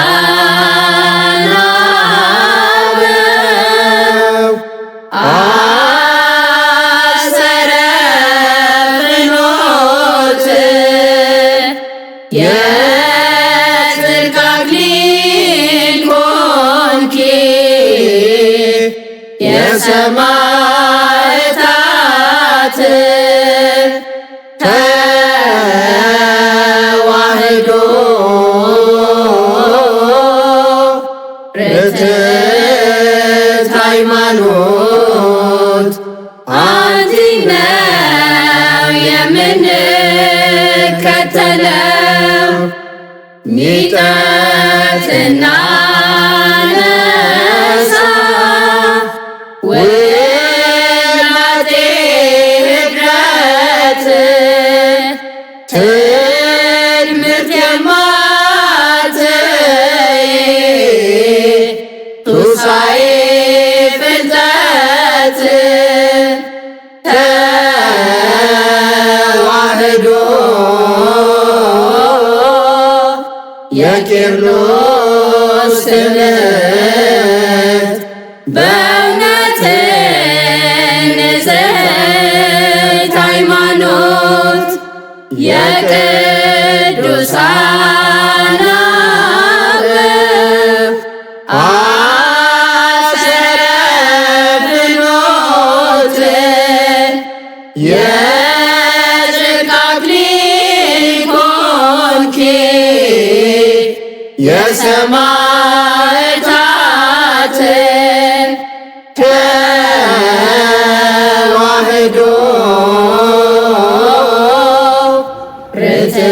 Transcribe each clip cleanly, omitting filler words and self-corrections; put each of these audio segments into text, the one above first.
የቅዱሳን አበው አሰረ ፍኖት የጽድቅ አክሊል ኮንኪ የሰማዕታት ተዋሕዶ ርትዕት ሃይማኖት አንቺ ነው የምንከተለው ሚጠትና ነሳ ውላጤ ኅድረት ትምህርት የማትይ ቱሳኤ ፍልጠት ተዋሕዶ የቄርሎስ ትምህርት በእውነት ንጽሕት ሃይማኖት የቅዱሳን አበው አሰረ ፍኖት የጽድቅ አክሊል ኮንኪ የሰማዕታት ተዋሕዶ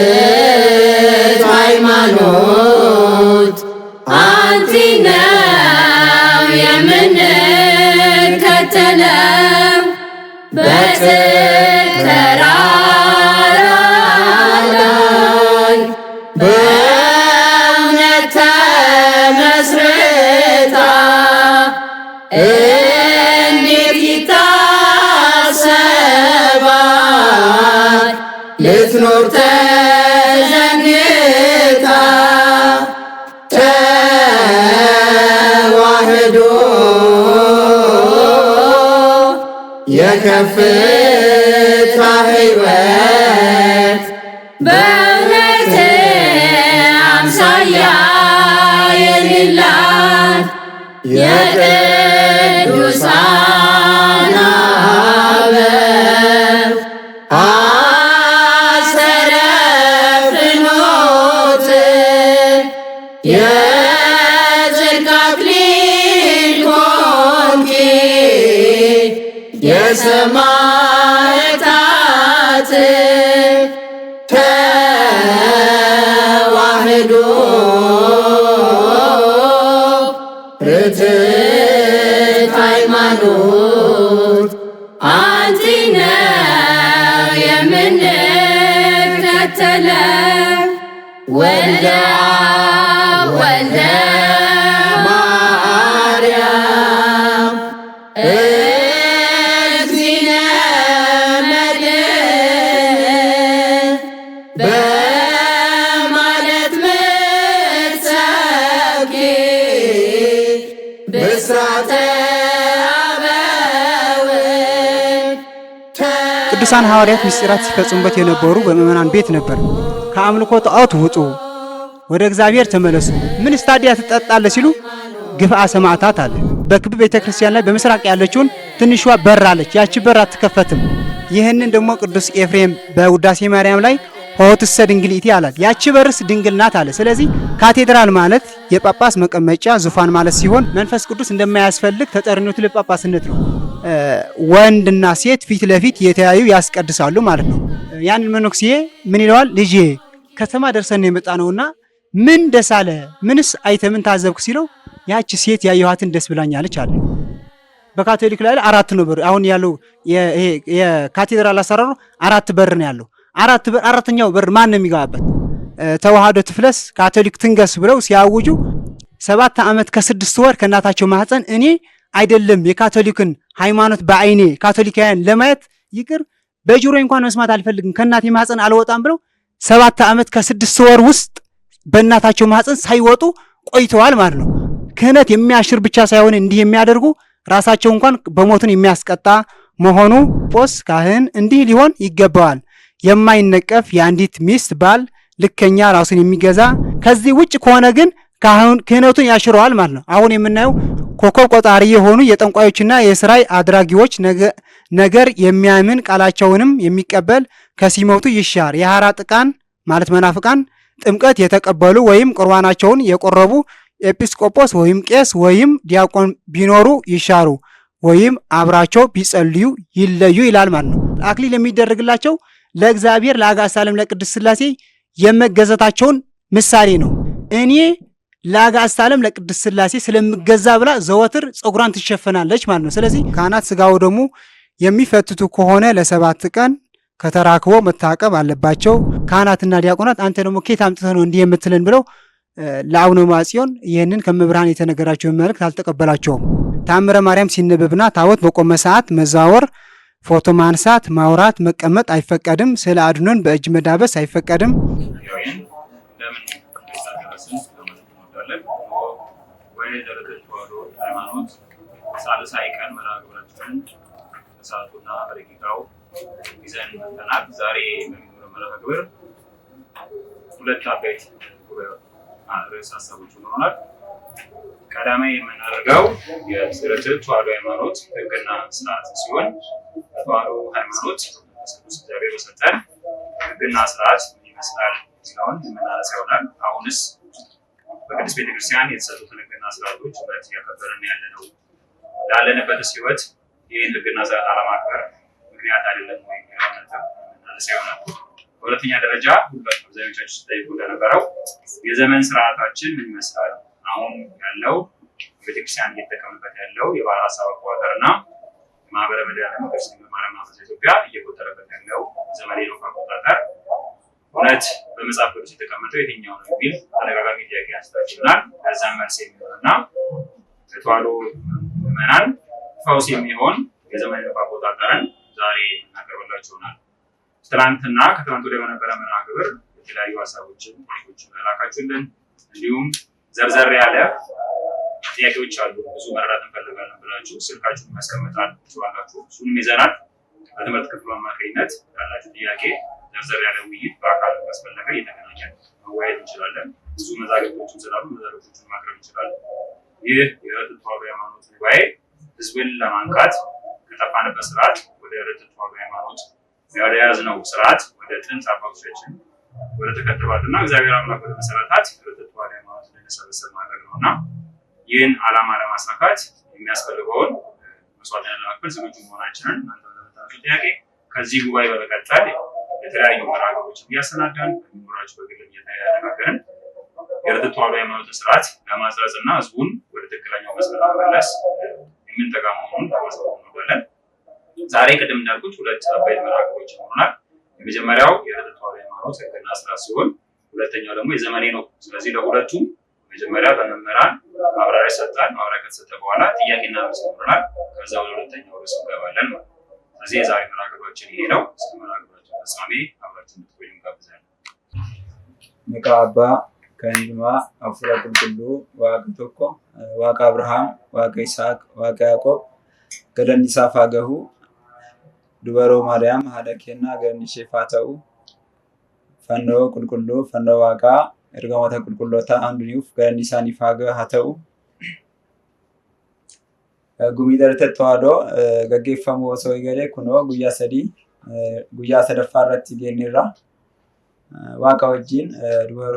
ርትዕት ሃይማኖት አንቺ ነው የምንከተለው በጽድቅ ተራራ ላይ በእውነት ተመስርታ እንዴት ይታሰባል ልትኖር ተዘንግታ ተዋሕዶ የከፍታ ሕይወት በእውነት አምሳያ የሌላት የቅዱሳን አበው አሰረ ፍኖት የጽድቅ አክሊል ኮንኪ የሰማዕታት ተዋሕዶ ርትዕት ሃይማኖት አንቺ ነው የምንከተለው ወልደ አብ ወልደ ማርያም እግዚእነ መድኅን በማለት ምትሰብኪ ብስራተ አበው ቅዱሳን ሐዋርያት ምስጢራት ሲፈጽሙበት የነበሩ በምእመናን ቤት ነበር። ከአምልኮ ጣዖት ውጡ፣ ወደ እግዚአብሔር ተመለሱ፣ ምን ስታዲያ ትጠጣለ ሲሉ ግፍአ ሰማዕታት አለ። በክብ ቤተክርስቲያን ላይ በምስራቅ ያለችውን ትንሿ በር አለች። ያቺ በር አትከፈትም። ይህንን ደግሞ ቅዱስ ኤፍሬም በውዳሴ ማርያም ላይ ሆትሰ ድንግሊቲ አላት። ያቺ በርስ ድንግል ናት አለ። ስለዚህ ካቴድራል ማለት የጳጳስ መቀመጫ ዙፋን ማለት ሲሆን መንፈስ ቅዱስ እንደማያስፈልግ ተጠሪነቱ ለጳጳስነት ነው። ወንድና ሴት ፊት ለፊት የተያዩ ያስቀድሳሉ ማለት ነው። ያን መነኩሴ ምን ይለዋል? ልጄ ከተማ ደርሰን የመጣ ነውና ምን ደስ አለ? ምንስ አይተምን ታዘብክ ሲለው ያቺ ሴት ያየኋትን ደስ ብላኛለች አለ። በካቶሊክ ላይ አራት ነው በር አሁን ያለው የካቴድራል አሰራሩ አራት በር ነው ያለው። አራተኛው በር ማን ነው የሚገባበት? ተዋህዶ ትፍለስ ካቶሊክ ትንገስ ብለው ሲያውጁ 7 ዓመት ከ6 ወር ከእናታቸው ማህፀን እኔ አይደለም የካቶሊክን ሃይማኖት በአይኔ ካቶሊካውያን ለማየት ይቅር በጆሮ እንኳን መስማት አልፈልግም ከእናቴ ማህፀን አልወጣም ብለው 7 ዓመት ከ6 ወር ውስጥ በእናታቸው ማህፀን ሳይወጡ ቆይተዋል ማለት ነው። ክህነት የሚያሽር ብቻ ሳይሆን እንዲህ የሚያደርጉ ራሳቸው እንኳን በሞትን የሚያስቀጣ መሆኑ ጶስ ካህን እንዲህ ሊሆን ይገባዋል። የማይነቀፍ የአንዲት ሚስት ባል ልከኛ ራሱን የሚገዛ ከዚህ ውጭ ከሆነ ግን ክህነቱን ያሽረዋል ማለት ነው። አሁን የምናየው ኮከብ ቆጣሪ የሆኑ የጠንቋዮችና የስራይ አድራጊዎች ነገር የሚያምን ቃላቸውንም የሚቀበል ከሲሞቱ ይሻር። የሐራ ጥቃን ማለት መናፍቃን ጥምቀት የተቀበሉ ወይም ቁርባናቸውን የቆረቡ ኤጲስቆጶስ ወይም ቄስ ወይም ዲያቆን ቢኖሩ ይሻሩ ወይም አብራቸው ቢጸልዩ ይለዩ ይላል ማለት ነው። አክሊል የሚደረግላቸው ለእግዚአብሔር ለአጋዕዝተ ዓለም ለቅድስት ሥላሴ የመገዛታቸውን ምሳሌ ነው። እኔ ለአጋዕዝተ ዓለም ለቅድስት ሥላሴ ስለምገዛ ብላ ዘወትር ፀጉሯን ትሸፈናለች ማለት ነው። ስለዚህ ካህናት ስጋው ደግሞ የሚፈትቱ ከሆነ ለ7 ቀን ከተራክቦ መታቀብ አለባቸው። ካህናትና ዲያቆናት አንተ ደግሞ ኬት አምጥተህ ነው እንዲህ የምትለን ብለው ለአቡነ ማጽዮን ይህንን ከመብርሃን የተነገራቸውን መልእክት አልተቀበላቸውም። ታምረ ማርያም ሲነበብና ታቦት በቆመ ሰዓት መዛወር፣ ፎቶ ማንሳት፣ ማውራት፣ መቀመጥ አይፈቀድም። ስለ አድኖን በእጅ መዳበስ አይፈቀድም። ሳልሳይ ቀን መርሐ ግብራችንን በሰዓቱና በደቂቃው ይዘን መጥተናል። ዛሬ በሚኖረው መርሐ ግብር 2 አበይት ርዕሰ ሀሳቦች ይኖሩናል። ቀዳሚ የምናደርገው የርትዕት ተዋሕዶ ሃይማኖት ሕግና ስርዓት ሲሆን ተዋሕዶ ሃይማኖት ቅዱስ እግዚአብሔር በሰጠን ሕግና ስርዓት ምን ይመስላል ሲሆን የምናነሳ ይሆናል። አሁንስ በቅድስት ቤተክርስቲያን የተሰጡትን ሕግና ስርዓቶች እውነት እያከበርን ያለ ነው? ላለንበትስ ሕይወት ይህን ሕግና ስርዓት አለማክበር ምክንያት አይደለም ወይ? የምናነሳ ይሆናል። በሁለተኛ ደረጃ አብዛኞቻችሁ ሲጠይቁ እንደነበረው የዘመን ስርዓታችን ምን ይመስላል? አሁን ያለው ቤተክርስቲያን እየተጠቀምበት ያለው የባሕረ ሐሳብ አቆጣጠር እና የማህበረ መድኃኔዓለም ቅድስት ድንግል ማርያም ማህበረ ኢትዮጵያ እየቆጠረበት ያለው ዘመን ሄኖክ አቆጣጠር እውነት በመጽሐፍ ቅዱስ የተቀመጠው የትኛው ነው የሚል ተደጋጋሚ ጥያቄ አንስታችሁናል። ከዛም መልስ የሚሆንና ለተዋሕዶ ምዕመናን ፈውስ የሚሆን የዘመን ሄኖክ አቆጣጠርን ዛሬ እናቀርብላችሁ ይሆናል። ትናንትና ከትናንት ወዲያ በነበረ መርሐ ግብር የተለያዩ ሀሳቦችን ላካችሁልን፣ እንዲሁም ዘርዘር ያለ ጥያቄዎች አሉ። ብዙ መረዳት እንፈልጋለን ብላችሁ ስልካችሁን ማስቀመጣችሁ አላችሁ። እሱንም ይዘናል። በትምህርት ክፍሉ አማካኝነት ያላችሁ ጥያቄ ዘርዘር ያለ ውይይት በአካል ካስፈለገ እየተገናኘን መወያየት እንችላለን። ብዙ መዛግብቶችን ስላሉ መዛግብቶችን ማቅረብ እንችላለን። ይህ የርትዕት ተዋሕዶ ሃይማኖት ጉባኤ ህዝብን ለማንቃት ከጠፋንበት ስርዓት ወደ ርትዕት ተዋሕዶ ሃይማኖት ወደ ያዝነው ስርዓት ወደ ጥንት አባቶቻችን ወደ ተከተሏትና እግዚአብሔር አምላክ ወደ መሰረታት ርትዕት ተዋሕዶ ሃይማኖት እንድንሰበሰብ ማድረግ ነው እና ይህን ዓላማ ለማሳካት የሚያስፈልገውን መስዋዕትነት ለመክፈል ዝግጁ መሆናችንን እናንተ ለመጣችሁ ጥያቄ ከዚህ ጉባኤ በመቀጠል የተለያዩ መርሐ ግብሮችን እያሰናዳን በሚኖራችሁ በግል እየተነጋገርን የርትዕት ተዋሕዶ ሃይማኖትን ስርዓት ለማጽረጽ እና ህዝቡን ወደ ትክክለኛው መስመር ለመመለስ የምንተጋ መሆኑን ለማሳወቅ እንወዳለን። ዛሬ ቅድም እንዳልኩት 2 አበይት መርሐ ግብሮች ይኖሩናል። የመጀመሪያው የርትዕት ተዋሕዶ ሃይማኖት ሕግና ስርዓት ሲሆን ሁለተኛው ደግሞ የዘመን ሄኖክ። ስለዚህ ለሁለቱም መጀመሪያ በመምህራን ማብራሪያ ይሰጣል። ማብራሪያ ከተሰጠ በኋላ ጥያቄና መልስ ይኖረናል። ከዛ ወደ ሁለተኛው ርዕስ እንገባለን ማለት ነው። ስለዚህ የዛሬ መርሐ ግብራችን ይሄ ነው። እስከ መርሐ ግብራችን ፍጻሜ አብራችን እንድትቆዩ እንጋብዛለን። መቃ አባ ከንድማ አፉራ ቁልቁሉ ዋቀ ቶኮ ዋቀ አብርሃም ዋቀ ይስሐቅ ዋቀ ያዕቆብ ገደኒሳ ፋገሁ ዱበሮ ማርያም ሀደኬና ገኒሼ ፋተኡ ፈኖ ቁልቁሉ ፈኖ ዋቃ ኤርጋሞተ ቁልቁሎታ አንዱኒፍ ገኒሳኒ ፋገ ሀተኡ ጉሚት ርትዕት ተዋሕዶ ገጌፈሙ ወሰው ይገሌ ኩኖ ጉያ ሰደፋረት ጌኒራ ዋቃ ወጂን ዱበሮ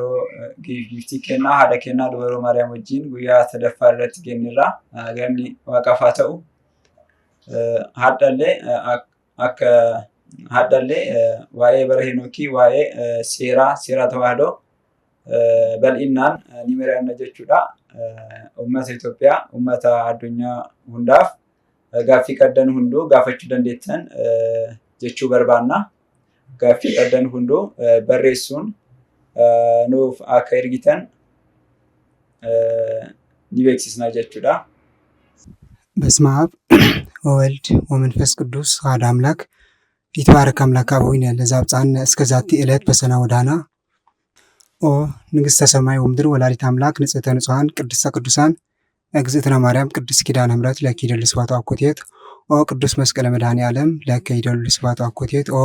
ጊፍቲኬና ሀደኬና ዱበሮ ማርያም ወጂን ጉያ ሰደፋረት ጌኒራ ገኒ ዋቃ ፋተኡ ሀዳሌ ዋኤ በረ ሄኖኪ ዋኤ ሴራ ተዋሕዶ በልኢናን ኒሜሪያነ ጀቹዳ ኡመተ ኢትዮጵያ ኡመተ አዱኛ ሁንዳፍ ጋፊ ቀደን ሁንዱ ጋፈቹ ደንዴተን ጀቹ በርባና ጋፊ ቀደን ሁንዱ በሬሱን ኑፍ አከ ኤርጊተን ኒቤክሲስና ጀቹዳ። በስመ አብ ወወልድ ወመንፈስ ቅዱስ አሐዱ አምላክ። ይትባረክ አምላከ አበዊነ ለዘአብጽሐነ እስከ ዛቲ ዕለት በሰላም ወዳና ኦ ንግሥተ ሰማይ ወምድር ወላዲተ አምላክ ንጽሕተ ንጹሐን ቅድስተ ቅዱሳን እግዝእትነ ማርያም ቅድስት ኪዳነ ምሕረት ለኪ ይደሉ ስብሐት ወአኮቴት ኦ ቅዱስ መስቀለ መድኃኔ ዓለም ለኪ ይደሉ ስብሐት ወአኮቴት ኦ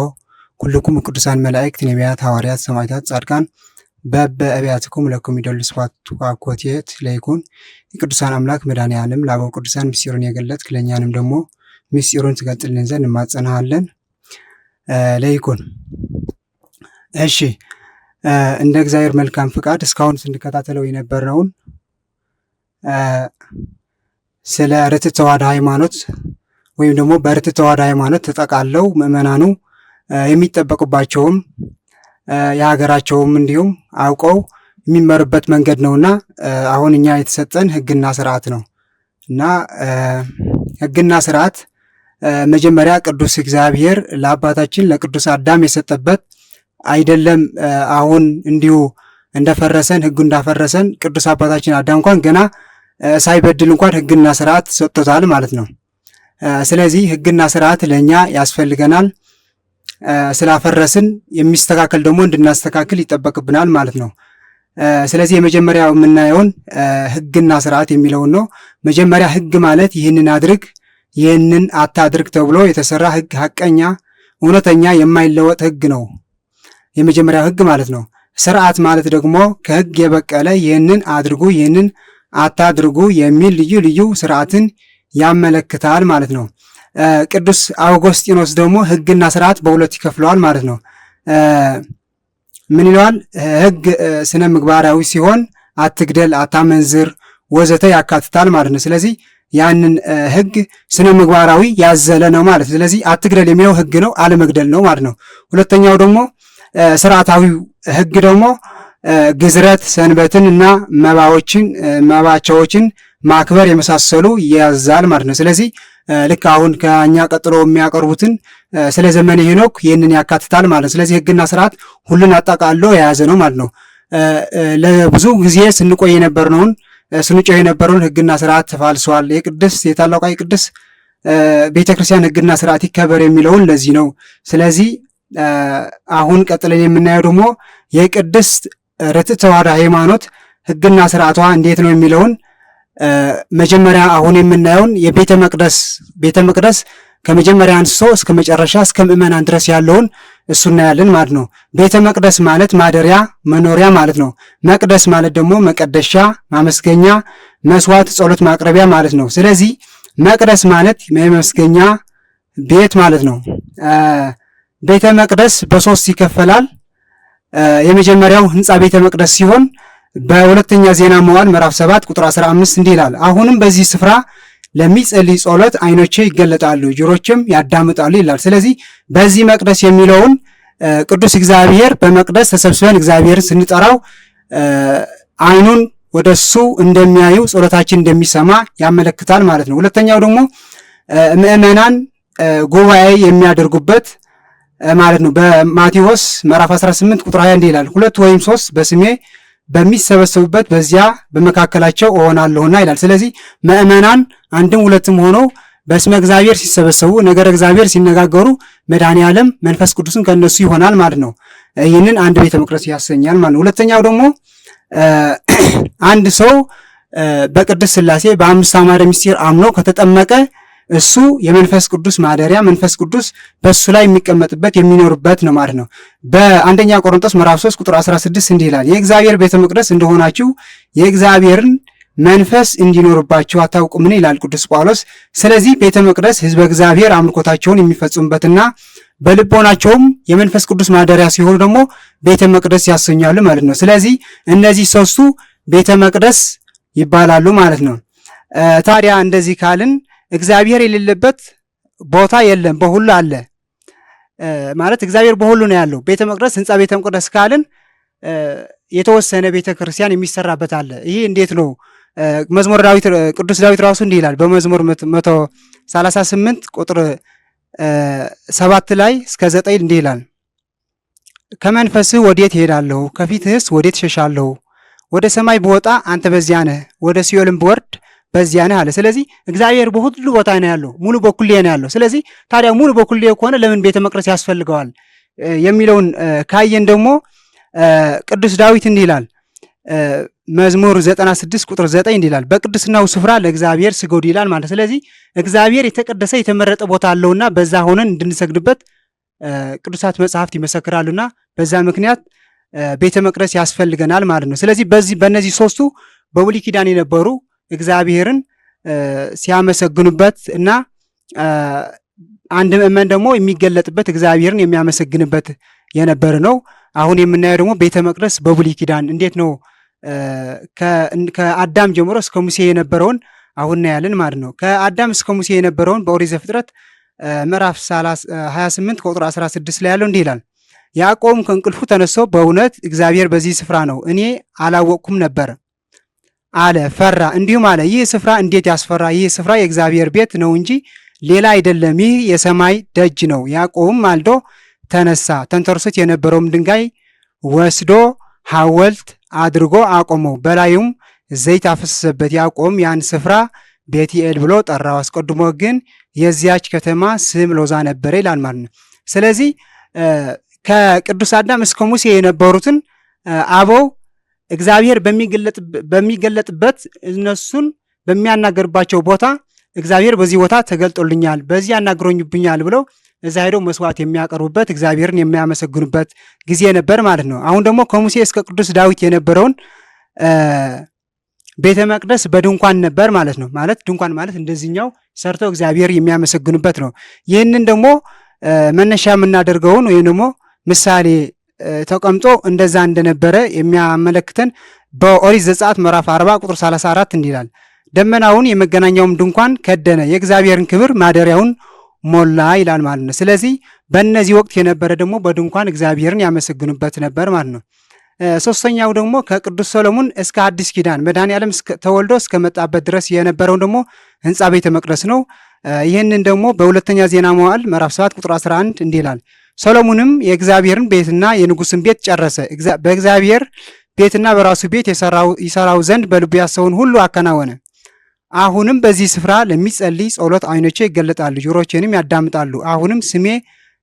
ኩልኩም ቅዱሳን መላእክት ነቢያት ሐዋርያት ሰማዕታት ጻድቃን በአብያትኩም ለኩም ይደሉ ስብሐት ወአኮቴት ለይኩን የቅዱሳን አምላክ መድኃኔ ዓለም ለአበው ቅዱሳን ምስጢሩን የገለጥክ ለእኛንም ደግሞ ምስጢሩን ትገልጥልን ዘንድ እንማጸናሃለን። ለይኩን። እሺ እንደ እግዚአብሔር መልካም ፍቃድ እስካሁን ስንከታተለው የነበረውን ስለ ርትዕት ተዋሕዶ ሃይማኖት ወይም ደግሞ በርትዕት ተዋሕዶ ሃይማኖት ተጠቃለው ምዕመናኑ የሚጠበቁባቸውም የሀገራቸውም እንዲሁም አውቀው የሚመሩበት መንገድ ነውና አሁን እኛ የተሰጠን ሕግና ስርዓት ነው እና ሕግና ስርዓት መጀመሪያ ቅዱስ እግዚአብሔር ለአባታችን ለቅዱስ አዳም የሰጠበት አይደለም። አሁን እንዲሁ እንደፈረሰን ሕጉ እንዳፈረሰን ቅዱስ አባታችን አዳም እንኳን ገና ሳይበድል እንኳን ሕግና ስርዓት ሰጥቶታል ማለት ነው። ስለዚህ ሕግና ስርዓት ለእኛ ያስፈልገናል። ስላፈረስን የሚስተካከል ደግሞ እንድናስተካክል ይጠበቅብናል ማለት ነው። ስለዚህ የመጀመሪያው የምናየውን ሕግና ስርዓት የሚለውን ነው። መጀመሪያ ሕግ ማለት ይህንን አድርግ ይህንን አታድርግ ተብሎ የተሰራ ሕግ፣ ሐቀኛ እውነተኛ የማይለወጥ ሕግ ነው የመጀመሪያው ሕግ ማለት ነው። ስርዓት ማለት ደግሞ ከሕግ የበቀለ ይህንን አድርጉ ይህንን አታድርጉ የሚል ልዩ ልዩ ስርዓትን ያመለክታል ማለት ነው። ቅዱስ አውጎስጢኖስ ደግሞ ሕግና ስርዓት በሁለት ይከፍለዋል ማለት ነው። ምን ይለዋል? ሕግ ስነ ምግባራዊ ሲሆን አትግደል፣ አታመንዝር ወዘተ ያካትታል ማለት ነው። ስለዚህ ያንን ሕግ ስነ ምግባራዊ ያዘለ ነው ማለት ነው። ስለዚህ አትግደል የሚለው ሕግ ነው፣ አለመግደል ነው ማለት ነው። ሁለተኛው ደግሞ ስርዓታዊው ሕግ ደግሞ ግዝረት፣ ሰንበትን እና መባቻዎችን ማክበር የመሳሰሉ ያዛል ማለት ነው። ስለዚህ ልክ አሁን ከኛ ቀጥሎ የሚያቀርቡትን ስለ ዘመነ ሄኖክ ይህንን ያካትታል ማለት ነው። ስለዚህ ሕግና ስርዓት ሁሉን አጠቃሎ የያዘ ነው ማለት ነው። ለብዙ ጊዜ ስንቆይ የነበርነውን ስንጮህ የነበረውን ሕግና ስርዓት ተፋልሷል። የታላቋ የቅድስት ቤተክርስቲያን ሕግና ስርዓት ይከበር የሚለውን ለዚህ ነው። ስለዚህ አሁን ቀጥለን የምናየው ደግሞ የቅድስት ርትዕት ተዋሕዶ ሃይማኖት ሕግና ስርዓቷ እንዴት ነው የሚለውን መጀመሪያ አሁን የምናየውን የቤተ መቅደስ ከመጀመሪያ አንስቶ እስከ መጨረሻ እስከ ምዕመናን ድረስ ያለውን እሱ እናያለን ማለት ነው። ቤተ መቅደስ ማለት ማደሪያ መኖሪያ ማለት ነው። መቅደስ ማለት ደግሞ መቀደሻ፣ ማመስገኛ፣ መስዋዕት፣ ጸሎት ማቅረቢያ ማለት ነው። ስለዚህ መቅደስ ማለት የመስገኛ ቤት ማለት ነው። ቤተ መቅደስ በሶስት ይከፈላል። የመጀመሪያው ህንፃ ቤተ መቅደስ ሲሆን በሁለተኛ ዜና መዋዕል ምዕራፍ 7 ቁጥር 15 እንዲህ ይላል፣ አሁንም በዚህ ስፍራ ለሚጸልይ ጸሎት ዓይኖቼ ይገለጣሉ ጆሮችም ያዳምጣሉ ይላል። ስለዚህ በዚህ መቅደስ የሚለውን ቅዱስ እግዚአብሔር በመቅደስ ተሰብስበን እግዚአብሔርን ስንጠራው ዓይኑን ወደሱ እንደሚያዩ ጸሎታችን እንደሚሰማ ያመለክታል ማለት ነው። ሁለተኛው ደግሞ ምዕመናን ጉባኤ የሚያደርጉበት ማለት ነው። በማቴዎስ ምዕራፍ 18 ቁጥር 20 እንዲህ ይላል፣ 2 ወይም 3 በስሜ በሚሰበሰቡበት በዚያ በመካከላቸው እሆናለሁና ይላል። ስለዚህ ምዕመናን አንድም ሁለትም ሆነው በስመ እግዚአብሔር ሲሰበሰቡ ነገረ እግዚአብሔር ሲነጋገሩ መድኃኔ ዓለም መንፈስ ቅዱስን ከነሱ ይሆናል ማለት ነው። ይህንን አንድ ቤተ መቅደስ ያሰኛል ማለት ነው። ሁለተኛው ደግሞ አንድ ሰው በቅድስት ሥላሴ በአምስት አዕማደ ምስጢር አምኖ ከተጠመቀ እሱ የመንፈስ ቅዱስ ማደሪያ መንፈስ ቅዱስ በእሱ ላይ የሚቀመጥበት የሚኖርበት ነው ማለት ነው። በአንደኛ ቆሮንቶስ ምዕራፍ 3 ቁጥር 16 እንዲህ ይላል፣ የእግዚአብሔር ቤተ መቅደስ እንደሆናችሁ የእግዚአብሔርን መንፈስ እንዲኖርባችሁ አታውቁምን ይላል ቅዱስ ጳውሎስ። ስለዚህ ቤተ መቅደስ ሕዝበ እግዚአብሔር አምልኮታቸውን የሚፈጽሙበትና በልቦናቸውም የመንፈስ ቅዱስ ማደሪያ ሲሆኑ ደግሞ ቤተ መቅደስ ያሰኛሉ ማለት ነው። ስለዚህ እነዚህ ሶስቱ ቤተ መቅደስ ይባላሉ ማለት ነው። ታዲያ እንደዚህ ካልን እግዚአብሔር የሌለበት ቦታ የለም፣ በሁሉ አለ ማለት እግዚአብሔር በሁሉ ነው ያለው። ቤተ መቅደስ ህንፃ ቤተ መቅደስ ካልን የተወሰነ ቤተ ክርስቲያን የሚሰራበት አለ። ይሄ እንዴት ነው? መዝሙር ዳዊት ቅዱስ ዳዊት ራሱ እንዲህ ይላል በመዝሙር 138 ቁጥር 7 ላይ እስከ 9 እንዲህ ይላል፣ ከመንፈስህ ወዴት እሄዳለሁ? ከፊትህስ ወዴት እሸሻለሁ? ወደ ሰማይ ብወጣ አንተ በዚያ ነህ፣ ወደ ሲኦልም ብወርድ በዚያ ነህ አለ። ስለዚህ እግዚአብሔር በሁሉ ቦታ ነው ያለው፣ ሙሉ በኩሌ ነው ያለው። ስለዚህ ታዲያ ሙሉ በኩሌ ከሆነ ለምን ቤተ መቅደስ ያስፈልገዋል የሚለውን ካየን ደግሞ ቅዱስ ዳዊት እንዲህ ይላል መዝሙር 96 ቁጥር 9 እንዲህ ይላል በቅድስናው ስፍራ ለእግዚአብሔር ስገዱ ይላል ማለት። ስለዚህ እግዚአብሔር የተቀደሰ የተመረጠ ቦታ አለውና በዛ ሆነን እንድንሰግድበት ቅዱሳት መጽሐፍት ይመሰክራሉና በዛ ምክንያት ቤተ መቅደስ ያስፈልገናል ማለት ነው። ስለዚህ በእነዚህ ሶስቱ በብሉይ ኪዳን የነበሩ እግዚአብሔርን ሲያመሰግኑበት እና አንድ ምእመን ደግሞ የሚገለጥበት እግዚአብሔርን የሚያመሰግንበት የነበረ ነው። አሁን የምናየው ደግሞ ቤተ መቅደስ በብሉይ ኪዳን እንዴት ነው ከአዳም ጀምሮ እስከ ሙሴ የነበረውን አሁን እናያለን ማለት ነው። ከአዳም እስከ ሙሴ የነበረውን በኦሪት ዘፍጥረት ምዕራፍ 28 ቁጥር 16 ላይ ያለው እንዲህ ይላል ያዕቆብም ከእንቅልፉ ተነስቶ በእውነት እግዚአብሔር በዚህ ስፍራ ነው፣ እኔ አላወቅኩም ነበር አለ፣ ፈራ፣ እንዲሁም አለ ይህ ስፍራ እንዴት ያስፈራ! ይህ ስፍራ የእግዚአብሔር ቤት ነው እንጂ ሌላ አይደለም፣ ይህ የሰማይ ደጅ ነው። ያዕቆብም ማልዶ ተነሳ፣ ተንተርሶት የነበረውም ድንጋይ ወስዶ ሐውልት አድርጎ አቆመው፣ በላዩም ዘይት አፈሰሰበት። ያዕቆብም ያን ስፍራ ቤትኤል ብሎ ጠራው፣ አስቀድሞ ግን የዚያች ከተማ ስም ሎዛ ነበረ ይላል ማለት ነው። ስለዚህ ከቅዱስ አዳም እስከ ሙሴ የነበሩትን አበው እግዚአብሔር በሚገለጥበት እነሱን በሚያናገርባቸው ቦታ እግዚአብሔር በዚህ ቦታ ተገልጦልኛል፣ በዚህ ያናግሮኝብኛል ብለው እዛ ሄደው መስዋዕት የሚያቀርቡበት እግዚአብሔርን የሚያመሰግኑበት ጊዜ ነበር ማለት ነው። አሁን ደግሞ ከሙሴ እስከ ቅዱስ ዳዊት የነበረውን ቤተ መቅደስ በድንኳን ነበር ማለት ነው። ማለት ድንኳን ማለት እንደዚህኛው ሰርተው እግዚአብሔር የሚያመሰግኑበት ነው። ይህንን ደግሞ መነሻ የምናደርገውን ወይም ደግሞ ምሳሌ ተቀምጦ እንደዛ እንደነበረ የሚያመለክተን በኦሪት ዘጸአት ምዕራፍ 40 ቁጥር 34 እንዲላል ደመናውን የመገናኛውም ድንኳን ከደነ፣ የእግዚአብሔርን ክብር ማደሪያውን ሞላ ይላል ማለት ነው። ስለዚህ በእነዚህ ወቅት የነበረ ደግሞ በድንኳን እግዚአብሔርን ያመሰግኑበት ነበር ማለት ነው። ሶስተኛው ደግሞ ከቅዱስ ሰሎሞን እስከ አዲስ ኪዳን መድኃኔዓለም ተወልዶ እስከመጣበት ድረስ የነበረውን ደግሞ ህንፃ ቤተ መቅደስ ነው። ይህንን ደግሞ በሁለተኛ ዜና መዋዕል ምዕራፍ 7 ቁጥር 11 እንዲህ ይላል ሰሎሞንም የእግዚአብሔርን ቤትና የንጉሥን ቤት ጨረሰ፣ በእግዚአብሔር ቤትና በራሱ ቤት ይሰራው ዘንድ በልቡ ያሰውን ሁሉ አከናወነ። አሁንም በዚህ ስፍራ ለሚጸልይ ጸሎት ዓይኖቼ ይገለጣሉ፣ ጆሮቼንም ያዳምጣሉ። አሁንም ስሜ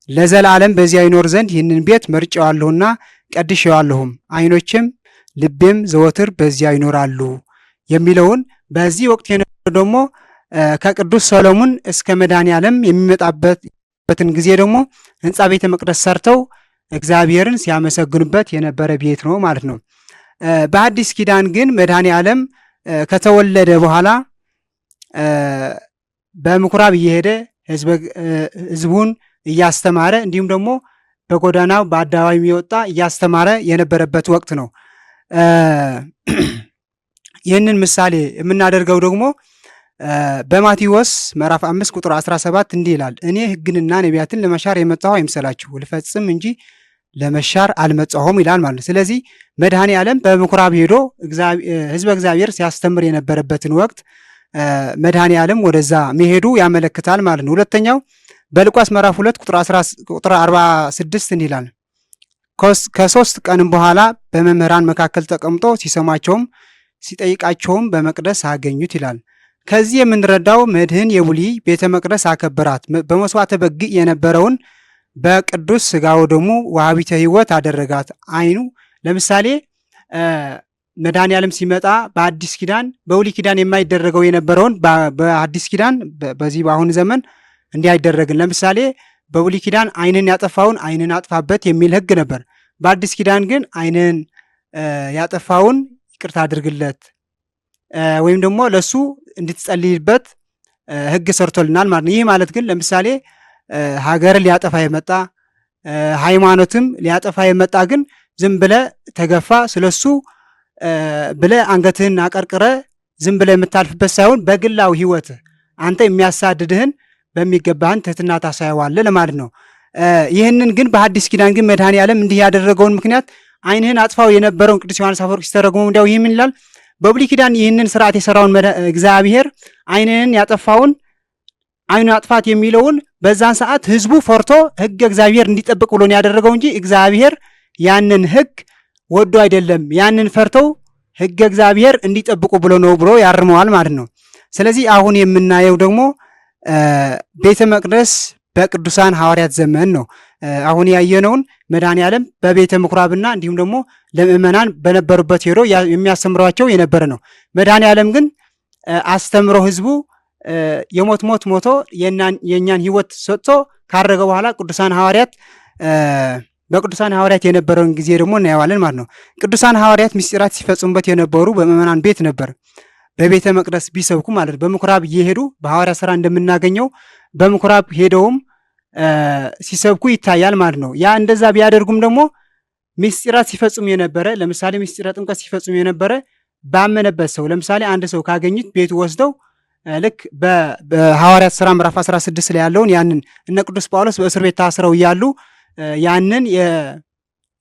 ለዘላለም በዚያ ይኖር ዘንድ ይህንን ቤት መርጬዋለሁና ቀድሼዋለሁም፣ ዓይኖቼም ልቤም ዘወትር በዚያ ይኖራሉ የሚለውን በዚህ ወቅት የነበረው ደግሞ ከቅዱስ ሰሎሞን እስከ መድኃኔዓለም የሚመጣበትን ጊዜ ደግሞ ህንፃ ቤተ መቅደስ ሰርተው እግዚአብሔርን ሲያመሰግኑበት የነበረ ቤት ነው ማለት ነው። በአዲስ ኪዳን ግን መድኃኔዓለም ከተወለደ በኋላ በምኩራብ እየሄደ ህዝቡን እያስተማረ እንዲሁም ደግሞ በጎዳናው በአደባባይ የሚወጣ እያስተማረ የነበረበት ወቅት ነው። ይህንን ምሳሌ የምናደርገው ደግሞ በማቴዎስ ምዕራፍ 5 ቁጥር 17 እንዲህ ይላል እኔ ሕግንና ነቢያትን ለመሻር የመጣሁ አይምሰላችሁ ልፈጽም እንጂ ለመሻር አልመጣሁም ይላል ማለት ነው። ስለዚህ መድኃኔዓለም በምኩራብ ሄዶ ህዝበ እግዚአብሔር ሲያስተምር የነበረበትን ወቅት መድኃኔዓለም ወደዛ መሄዱ ያመለክታል ማለት ነው። ሁለተኛው በሉቃስ ምዕራፍ 2 ቁጥር 46 እንዲህ ይላል ከሶስት ቀንም በኋላ በመምህራን መካከል ተቀምጦ ሲሰማቸውም ሲጠይቃቸውም በመቅደስ አገኙት ይላል። ከዚህ የምንረዳው መድህን የብሉይ ቤተ መቅደስ አከበራት፣ በመስዋዕተ በግ የነበረውን በቅዱስ ሥጋው ደሙ ዋሃቢተ ሕይወት አደረጋት። አይኑ ለምሳሌ መድኃኔዓለም ሲመጣ በአዲስ ኪዳን በብሉይ ኪዳን የማይደረገው የነበረውን በአዲስ ኪዳን በዚህ በአሁን ዘመን እንዲህ አይደረግም። ለምሳሌ በብሉይ ኪዳን አይንን ያጠፋውን አይንን አጥፋበት የሚል ሕግ ነበር። በአዲስ ኪዳን ግን አይንን ያጠፋውን ይቅርታ አድርግለት ወይም ደግሞ ለሱ እንድትጸልይበት ሕግ ሰርቶልናል ማለት ነው። ይህ ማለት ግን ለምሳሌ ሀገርን ሊያጠፋ የመጣ ሃይማኖትም ሊያጠፋ የመጣ ግን ዝም ብለ ተገፋ ስለሱ ብለ አንገትህን አቀርቅረ ዝም ብለ የምታልፍበት ሳይሆን በግላው ህይወት አንተ የሚያሳድድህን በሚገባህን ትህትና ታሳየዋለህ ለማለት ነው። ይህንን ግን በሐዲስ ኪዳን ግን መድኃኔዓለም እንዲህ ያደረገውን ምክንያት አይንህን አጥፋው የነበረውን ቅዱስ ዮሐንስ አፈወርቅ ሲተረጉመው እንዲያው ይህ ምን ይላል? በብሉይ ኪዳን ይህንን ስርዓት የሰራውን እግዚአብሔር አይንህን ያጠፋውን አይኑን አጥፋት የሚለውን በዛን ሰዓት ህዝቡ ፈርቶ ህግ እግዚአብሔር እንዲጠብቅ ብሎ ያደረገው እንጂ እግዚአብሔር ያንን ህግ ወዶ አይደለም። ያንን ፈርተው ህግ እግዚአብሔር እንዲጠብቁ ብሎ ነው ብሎ ያርመዋል ማለት ነው። ስለዚህ አሁን የምናየው ደግሞ ቤተ መቅደስ በቅዱሳን ሐዋርያት ዘመን ነው። አሁን ያየነውን መድኃኔዓለም በቤተ ምኩራብና እንዲሁም ደግሞ ለምእመናን በነበሩበት ሄዶ የሚያስተምሯቸው የነበረ ነው። መድኃኔዓለም ግን አስተምሮ ህዝቡ የሞት ሞት ሞቶ የእኛን ህይወት ሰጥቶ ካረገ በኋላ በቅዱሳን ሐዋርያት የነበረውን ጊዜ ደግሞ እናየዋለን ማለት ነው። ቅዱሳን ሐዋርያት ምስጢራት ሲፈጽሙበት የነበሩ በምእመናን ቤት ነበር። በቤተ መቅደስ ቢሰብኩ ማለት ነው። በምኩራብ እየሄዱ በሐዋርያት ሥራ እንደምናገኘው በምኩራብ ሄደውም ሲሰብኩ ይታያል ማለት ነው። ያ እንደዛ ቢያደርጉም ደግሞ ምስጢራት ሲፈጽሙ የነበረ ለምሳሌ ምስጢረ ጥምቀት ሲፈጽሙ የነበረ ባመነበት ሰው ለምሳሌ አንድ ሰው ካገኙት ቤቱ ወስደው ልክ በሐዋርያት ሥራ ምዕራፍ 16 ላይ ያለውን ያንን እነ ቅዱስ ጳውሎስ በእስር ቤት ታስረው እያሉ ያንን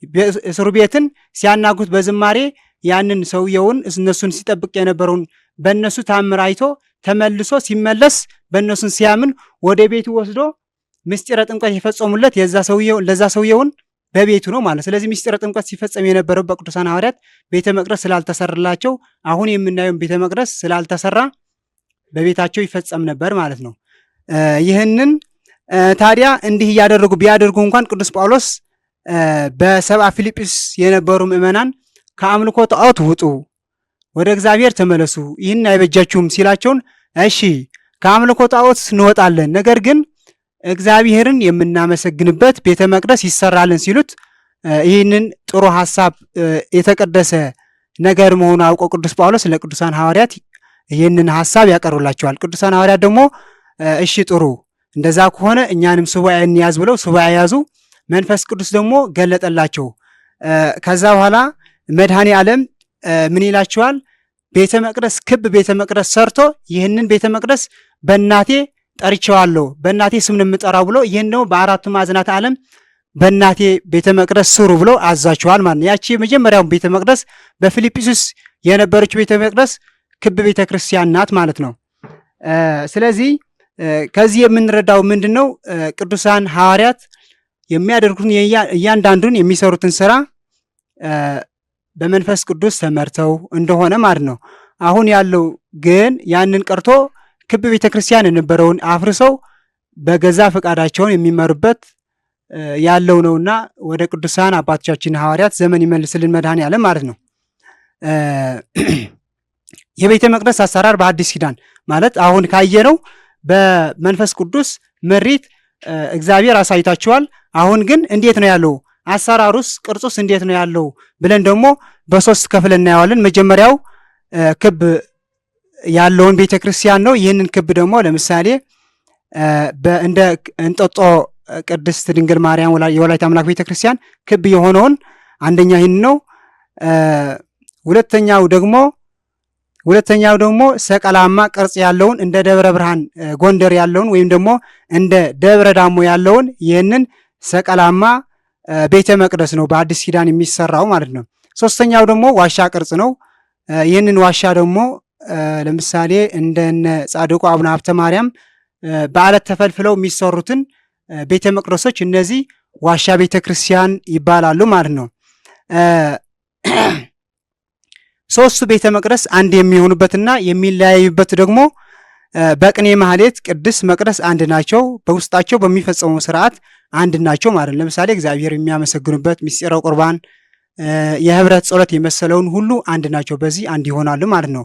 የእስር ቤትን ሲያናጉት በዝማሬ ያንን ሰውየውን እነሱን ሲጠብቅ የነበረውን በእነሱ ታምር አይቶ ተመልሶ ሲመለስ በእነሱን ሲያምን ወደ ቤቱ ወስዶ ምስጢረ ጥምቀት የፈጸሙለት ለዛ ሰውየውን በቤቱ ነው ማለት። ስለዚህ ምስጢረ ጥምቀት ሲፈጸም የነበረው በቅዱሳን ሐዋርያት ቤተ መቅደስ ስላልተሰራላቸው አሁን የምናየው ቤተ መቅደስ ስላልተሰራ በቤታቸው ይፈጸም ነበር ማለት ነው። ይህንን ታዲያ እንዲህ እያደረጉ ቢያደርጉ እንኳን ቅዱስ ጳውሎስ በሰብአ ፊልጵስ የነበሩ ምእመናን ከአምልኮ ጣዖት ውጡ፣ ወደ እግዚአብሔር ተመለሱ፣ ይህን አይበጃችሁም ሲላቸውን እሺ ከአምልኮ ጣዖት እንወጣለን፣ ነገር ግን እግዚአብሔርን የምናመሰግንበት ቤተ መቅደስ ይሰራልን ሲሉት ይህንን ጥሩ ሐሳብ የተቀደሰ ነገር መሆኑ አውቆ ቅዱስ ጳውሎስ ለቅዱሳን ሐዋርያት ይህንን ሐሳብ ያቀርቡላቸዋል። ቅዱሳን ሐዋርያት ደግሞ እሺ ጥሩ እንደዛ ከሆነ እኛንም ሱባኤ እንያዝ ብለው ሱባኤ ያዙ። መንፈስ ቅዱስ ደግሞ ገለጠላቸው። ከዛ በኋላ መድኃኔዓለም ምን ይላቸዋል? ቤተ መቅደስ ክብ ቤተ መቅደስ ሰርቶ ይህንን ቤተ መቅደስ በእናቴ ጠርቼዋለሁ፣ በእናቴ ስም ነው የምጠራው ብሎ ይህን ደግሞ በአራቱ ማዕዘናት ዓለም በእናቴ ቤተ መቅደስ ስሩ ብሎ አዛቸዋል ማለት ነው። ያቺ የመጀመሪያውን ቤተ መቅደስ በፊልጵስዩስ የነበረችው ቤተ መቅደስ ክብ ቤተ ክርስቲያን ናት ማለት ነው። ስለዚህ ከዚህ የምንረዳው ምንድን ነው? ቅዱሳን ሐዋርያት የሚያደርጉትን እያንዳንዱን የሚሰሩትን ስራ በመንፈስ ቅዱስ ተመርተው እንደሆነ ማለት ነው። አሁን ያለው ግን ያንን ቀርቶ ክብ ቤተ ክርስቲያን የነበረውን አፍርሰው በገዛ ፈቃዳቸውን የሚመሩበት ያለው ነውና ወደ ቅዱሳን አባቶቻችን ሐዋርያት ዘመን ይመልስልን መድኃኔዓለም ማለት ነው። የቤተ መቅደስ አሰራር በአዲስ ኪዳን ማለት አሁን ካየነው በመንፈስ ቅዱስ ምሪት እግዚአብሔር አሳይታችኋል። አሁን ግን እንዴት ነው ያለው አሰራሩስ ቅርጹስ እንዴት ነው ያለው ብለን ደግሞ በሶስት ከፍል እናየዋለን። መጀመሪያው ክብ ያለውን ቤተ ክርስቲያን ነው። ይህንን ክብ ደግሞ ለምሳሌ እንደ እንጦጦ ቅድስት ድንግል ማርያም የወላዲተ አምላክ ቤተ ክርስቲያን ክብ የሆነውን አንደኛ ይህን ነው። ሁለተኛው ደግሞ ሰቀላማ ቅርጽ ያለውን እንደ ደብረ ብርሃን ጎንደር ያለውን ወይም ደግሞ እንደ ደብረ ዳሞ ያለውን ይህንን ሰቀላማ ቤተ መቅደስ ነው በአዲስ ኪዳን የሚሰራው ማለት ነው። ሶስተኛው ደግሞ ዋሻ ቅርጽ ነው። ይህንን ዋሻ ደግሞ ለምሳሌ እንደነ ጻድቁ አቡነ ሀብተ ማርያም በአለት ተፈልፍለው የሚሰሩትን ቤተ መቅደሶች እነዚህ ዋሻ ቤተ ክርስቲያን ይባላሉ ማለት ነው። ሶስቱ ቤተ መቅደስ አንድ የሚሆኑበትና የሚለያዩበት ደግሞ በቅኔ ማህሌት ቅዱስ መቅደስ አንድ ናቸው። በውስጣቸው በሚፈጸመው ስርዓት አንድ ናቸው ማለት ነው። ለምሳሌ እግዚአብሔር የሚያመሰግኑበት ምስጢረ ቁርባን፣ የህብረት ጸሎት የመሰለውን ሁሉ አንድ ናቸው። በዚህ አንድ ይሆናሉ ማለት ነው።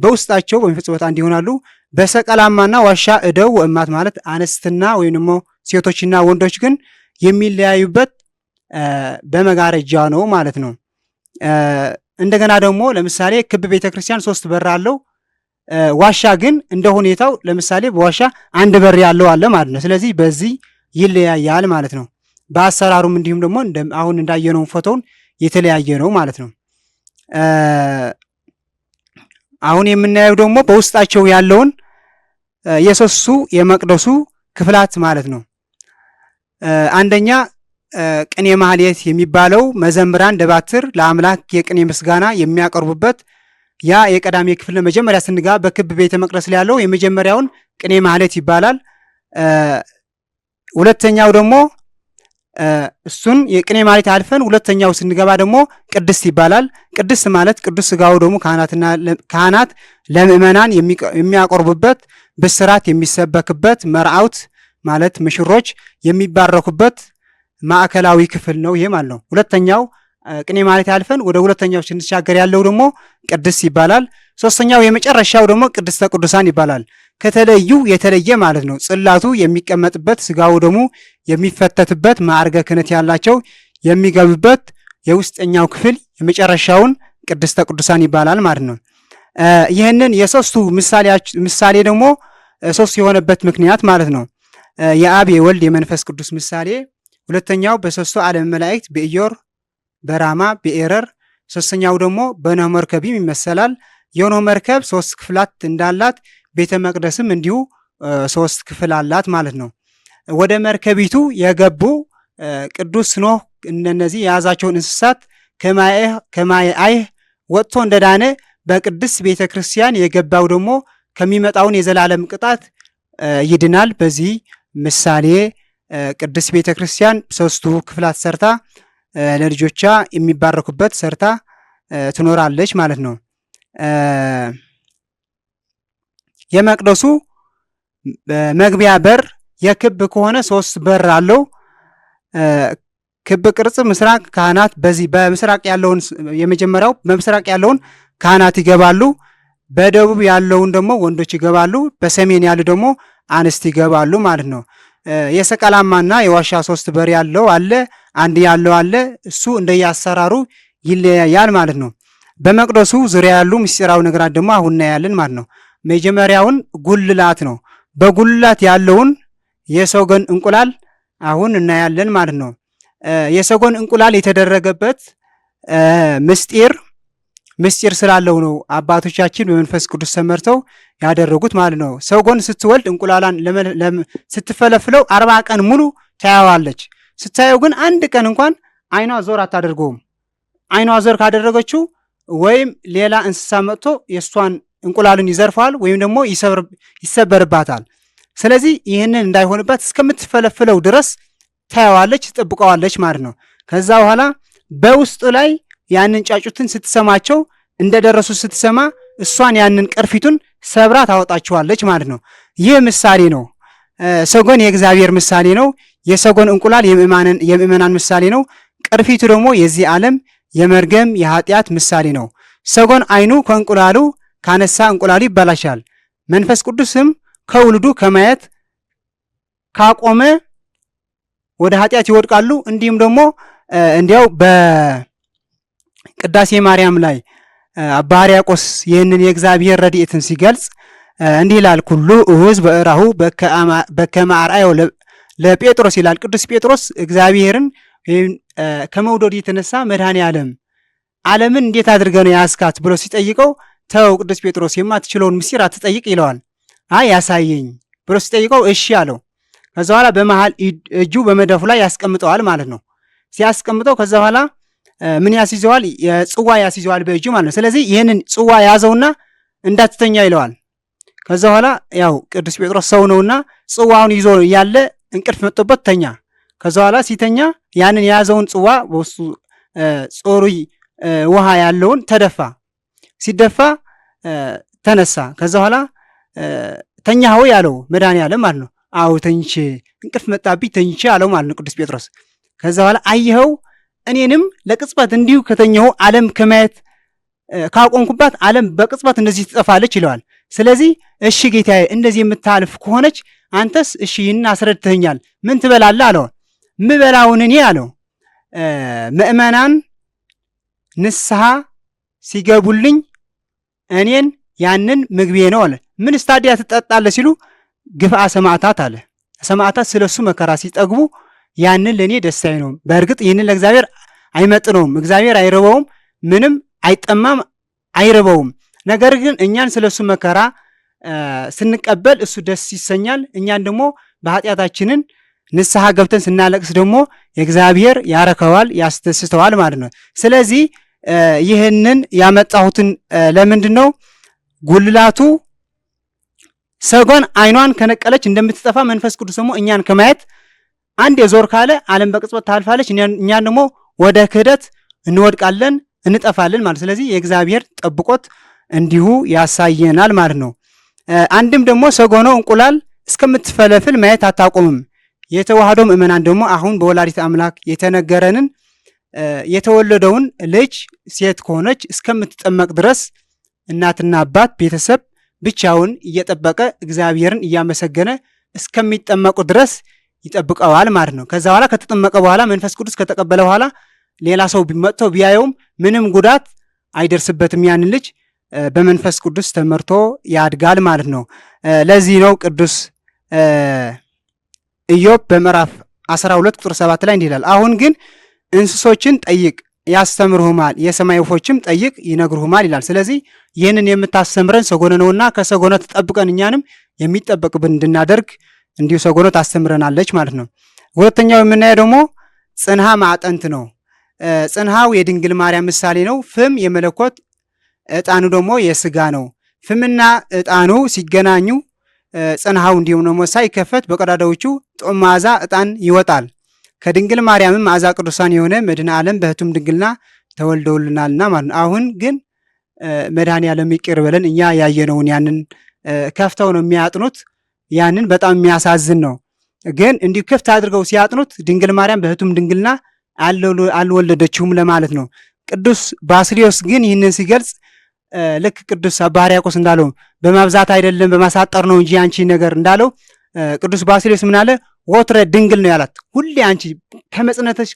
በውስጣቸው በሚፈጽሙበት አንድ ይሆናሉ። በሰቀላማና ዋሻ እደው ወእማት ማለት አንስትና ወይም ደግሞ ሴቶችና ወንዶች ግን የሚለያዩበት በመጋረጃ ነው ማለት ነው። እንደገና ደግሞ ለምሳሌ ክብ ቤተክርስቲያን 3 በር አለው። ዋሻ ግን እንደ ሁኔታው ለምሳሌ በዋሻ አንድ በር ያለው አለ ማለት ነው። ስለዚህ በዚህ ይለያያል ማለት ነው። በአሰራሩም እንዲሁም ደግሞ አሁን እንዳየነው ፎቶውን የተለያየ ነው ማለት ነው። አሁን የምናየው ደግሞ በውስጣቸው ያለውን የሶስቱ የመቅደሱ ክፍላት ማለት ነው። አንደኛ ቅኔ ማህሌት የሚባለው መዘምራን ደባትር ለአምላክ የቅኔ ምስጋና የሚያቀርቡበት ያ የቀዳሜ ክፍል መጀመሪያ ስንጋ በክብ ቤተ መቅደስ ላይ ያለው የመጀመሪያውን ቅኔ ማህሌት ይባላል። ሁለተኛው ደግሞ እሱን የቅኔ ማለት አልፈን ሁለተኛው ስንገባ ደግሞ ቅድስት ይባላል። ቅድስት ማለት ቅዱስ ሥጋው ደግሞ ካህናት ለምእመናን የሚያቆርቡበት ብስራት የሚሰበክበት መርዓውት ማለት ምሽሮች የሚባረኩበት ማዕከላዊ ክፍል ነው ይሄ ማለት ነው። ሁለተኛው ቅኔ ማለት አልፈን ወደ ሁለተኛው ስንሻገር ያለው ደግሞ ቅድስት ይባላል። ሶስተኛው የመጨረሻው ደግሞ ቅድስተ ቅዱሳን ይባላል። ከተለዩ የተለየ ማለት ነው። ጽላቱ የሚቀመጥበት ሥጋው ደግሞ የሚፈተትበት ማዕርገ ክህነት ያላቸው የሚገቡበት የውስጠኛው ክፍል የመጨረሻውን ቅድስተ ቅዱሳን ይባላል ማለት ነው። ይህንን የሶስቱ ምሳሌ ደግሞ ሶስት የሆነበት ምክንያት ማለት ነው የአብ የወልድ የመንፈስ ቅዱስ ምሳሌ፣ ሁለተኛው በሶስቱ ዓለም መላእክት በኢዮር በራማ በኤረር፣ ሶስተኛው ደግሞ በኖህ መርከብም ይመሰላል። የኖህ መርከብ 3 ክፍላት እንዳላት ቤተ መቅደስም እንዲሁ 3 ክፍል አላት ማለት ነው። ወደ መርከቢቱ የገቡ ቅዱስ ኖህ እነዚህ የያዛቸውን እንስሳት ከማየ አይህ ወጥቶ እንደዳነ በቅድስት ቤተ ክርስቲያን የገባው ደግሞ ከሚመጣውን የዘላለም ቅጣት ይድናል። በዚህ ምሳሌ ቅድስት ቤተ ክርስቲያን 3ቱ ክፍላት ሰርታ ለልጆቿ የሚባረኩበት ሰርታ ትኖራለች ማለት ነው። የመቅደሱ መግቢያ በር የክብ ከሆነ 3 በር አለው። ክብ ቅርጽ ምስራቅ ካህናት በዚህ በምስራቅ ያለውን የመጀመሪያው በምስራቅ ያለውን ካህናት ይገባሉ። በደቡብ ያለውን ደግሞ ወንዶች ይገባሉ። በሰሜን ያሉ ደግሞ አንስት ይገባሉ ማለት ነው። የሰቀላማና የዋሻ 3 በር ያለው አለ፣ አንድ ያለው አለ። እሱ እንደየአሰራሩ ይለያያል ማለት ነው። በመቅደሱ ዙሪያ ያሉ ምስጢራዊ ነገራት ደግሞ አሁን እናያለን ማለት ነው። መጀመሪያውን ጉልላት ነው። በጉልላት ያለውን የሰጎን እንቁላል አሁን እናያለን ማለት ነው። የሰጎን እንቁላል የተደረገበት ምስጢር ስላለው ነው አባቶቻችን በመንፈስ ቅዱስ ተመርተው ያደረጉት ማለት ነው። ሰጎን ስትወልድ እንቁላላን ስትፈለፍለው 40 ቀን ሙሉ ታያዋለች። ስታየው ግን አንድ ቀን እንኳን አይኗ ዞር አታደርገውም። አይኗ ዞር ካደረገችው ወይም ሌላ እንስሳ መጥቶ የእሷን እንቁላልን ይዘርፋል ወይም ደግሞ ይሰበርባታል። ስለዚህ ይህንን እንዳይሆንባት እስከምትፈለፍለው ድረስ ታያዋለች፣ ትጠብቀዋለች ማለት ነው። ከዛ በኋላ በውስጡ ላይ ያንን ጫጩትን ስትሰማቸው እንደደረሱ ስትሰማ እሷን ያንን ቅርፊቱን ሰብራ ታወጣቸዋለች ማለት ነው። ይህ ምሳሌ ነው። ሰጎን የእግዚአብሔር ምሳሌ ነው። የሰጎን እንቁላል የምእመናን ምሳሌ ነው። ቅርፊቱ ደግሞ የዚህ ዓለም የመርገም የኃጢአት ምሳሌ ነው። ሰጎን አይኑ ከእንቁላሉ ካነሳ እንቁላሉ ይበላሻል። መንፈስ ቅዱስም ከውልዱ ከማየት ካቆመ ወደ ኃጢአት ይወድቃሉ። እንዲሁም ደግሞ እንዲያው በቅዳሴ ማርያም ላይ አባ ሕርያቆስ ይህንን የእግዚአብሔር ረድኤትን ሲገልጽ እንዲህ ይላል። ኩሉ እሁዝ በእራሁ በከመ አርአዮ ለጴጥሮስ ይላል። ቅዱስ ጴጥሮስ እግዚአብሔርን ከመውደዱ የተነሳ መድኃኔ ዓለምን እንዴት አድርገ ነው ያስካት ብሎ ሲጠይቀው ተው ቅዱስ ጴጥሮስ የማትችለውን ምስጢር አትጠይቅ ይለዋል። አይ ያሳየኝ ብሎ ሲጠይቀው እሺ አለው። ከዛ በኋላ በመሃል እጁ በመዳፉ ላይ ያስቀምጠዋል ማለት ነው። ሲያስቀምጠው ከዛ በኋላ ምን ያስይዘዋል? የጽዋ ያስይዘዋል በእጁ ማለት ነው። ስለዚህ ይህንን ጽዋ ያዘውና እንዳትተኛ ይለዋል። ከዛ በኋላ ያው ቅዱስ ጴጥሮስ ሰው ነውና ጽዋውን ይዞ ያለ እንቅልፍ መጥቶበት ተኛ። ከዛ በኋላ ሲተኛ ያንን የያዘውን ጽዋ በውስጡ ጾሩይ ውሃ ያለውን ተደፋ። ሲደፋ ተነሳ። ከዛ በኋላ ተኛህ ወይ አለው መድኃኔዓለም ማለት ነው። አዎ ተኝቼ እንቅልፍ መጣብኝ ተኝቼ አለው ማለት ነው ቅዱስ ጴጥሮስ። ከዛ በኋላ አየኸው እኔንም ለቅጽበት እንዲሁ ከተኛሁ ዓለም ከማየት ካቆምኩባት ዓለም በቅጽበት እንደዚህ ትጠፋለች ይለዋል። ስለዚህ እሺ ጌታዬ እንደዚህ የምታልፍ ከሆነች አንተስ እሺ ይህን አስረድተኛል፣ ምን ትበላለህ አለው። ምበላውን እኔ አለው ምእመናን ንስሐ ሲገቡልኝ እኔን ያንን ምግቤ ነው አለ። ምን ስታዲያ ትጠጣለህ ሲሉ ግፍአ ሰማዕታት አለ። ሰማዕታት ስለሱ መከራ ሲጠግቡ ያንን ለእኔ ደስታዬ ነው። በእርግጥ ይህንን ለእግዚአብሔር አይመጥነውም፣ እግዚአብሔር አይረበውም፣ ምንም አይጠማም አይረበውም። ነገር ግን እኛን ስለሱ መከራ ስንቀበል እሱ ደስ ይሰኛል። እኛን ደግሞ በኃጢአታችንን ንስሐ ገብተን ስናለቅስ ደግሞ የእግዚአብሔር ያረከዋል ያስደስተዋል ማለት ነው። ስለዚህ ይህንን ያመጣሁትን ለምንድን ነው? ጉልላቱ ሰጎን አይኗን ከነቀለች እንደምትጠፋ መንፈስ ቅዱስ ደግሞ እኛን ከማየት አንድ የዞር ካለ ዓለም በቅጽበት ታልፋለች። እኛን ደግሞ ወደ ክህደት እንወድቃለን፣ እንጠፋለን ማለት። ስለዚህ የእግዚአብሔር ጠብቆት እንዲሁ ያሳየናል ማለት ነው። አንድም ደግሞ ሰጎኖ እንቁላል እስከምትፈለፍል ማየት አታቆምም። የተዋህዶ ምእመናን ደግሞ አሁን በወላዲተ አምላክ የተነገረንን የተወለደውን ልጅ ሴት ከሆነች እስከምትጠመቅ ድረስ እናትና አባት ቤተሰብ ብቻውን እየጠበቀ እግዚአብሔርን እያመሰገነ እስከሚጠመቁ ድረስ ይጠብቀዋል ማለት ነው። ከዛ በኋላ ከተጠመቀ በኋላ መንፈስ ቅዱስ ከተቀበለ በኋላ ሌላ ሰው መጥቶ ቢያየውም ምንም ጉዳት አይደርስበትም። ያንን ልጅ በመንፈስ ቅዱስ ተመርቶ ያድጋል ማለት ነው። ለዚህ ነው ቅዱስ ኢዮብ በምዕራፍ 12 ቁጥር 7 ላይ እንዲህ ይላል፣ አሁን ግን እንስሶችን ጠይቅ ያስተምርሁማል፣ የሰማይ ወፎችም ጠይቅ ይነግሩሁማል ይላል። ስለዚህ ይህንን የምታስተምረን ሰጎነ ነውና ከሰጎነ ተጠብቀን እኛንም የሚጠበቅብን እንድናደርግ እንዲሁ ሰጎነ ታስተምረናለች ማለት ነው። ሁለተኛው የምናየው ደግሞ ጽንሃ ማዕጠንት ነው። ጽንሃው የድንግል ማርያም ምሳሌ ነው። ፍም የመለኮት ዕጣኑ ደግሞ የስጋ ነው። ፍምና ዕጣኑ ሲገናኙ ጽንሃው እንዲሁም ደግሞ ሳይከፈት በቀዳዳዎቹ ጦም መዓዛ ዕጣን ይወጣል። ከድንግል ማርያምም መዓዛ ቅዱሳን የሆነ መድኃኔ ዓለም በሕቱም ድንግልና ተወልደውልናልና ማለት ነው። አሁን ግን መድኃኔ ዓለም ይቅር በለን፣ እኛ ያየነውን ያንን ከፍተው ነው የሚያጥኑት። ያንን በጣም የሚያሳዝን ነው። ግን እንዲሁ ክፍት አድርገው ሲያጥኑት ድንግል ማርያም በሕቱም ድንግልና አልወለደችውም ለማለት ነው። ቅዱስ ባስልዮስ ግን ይህንን ሲገልጽ ልክ ቅዱስ አባ ሕርያቆስ እንዳለው በማብዛት አይደለም በማሳጠር ነው እንጂ አንቺ ነገር እንዳለው ቅዱስ ባስልዮስ ምን አለ? ወትረ ድንግል ነው ያላት። ሁሌ አንቺ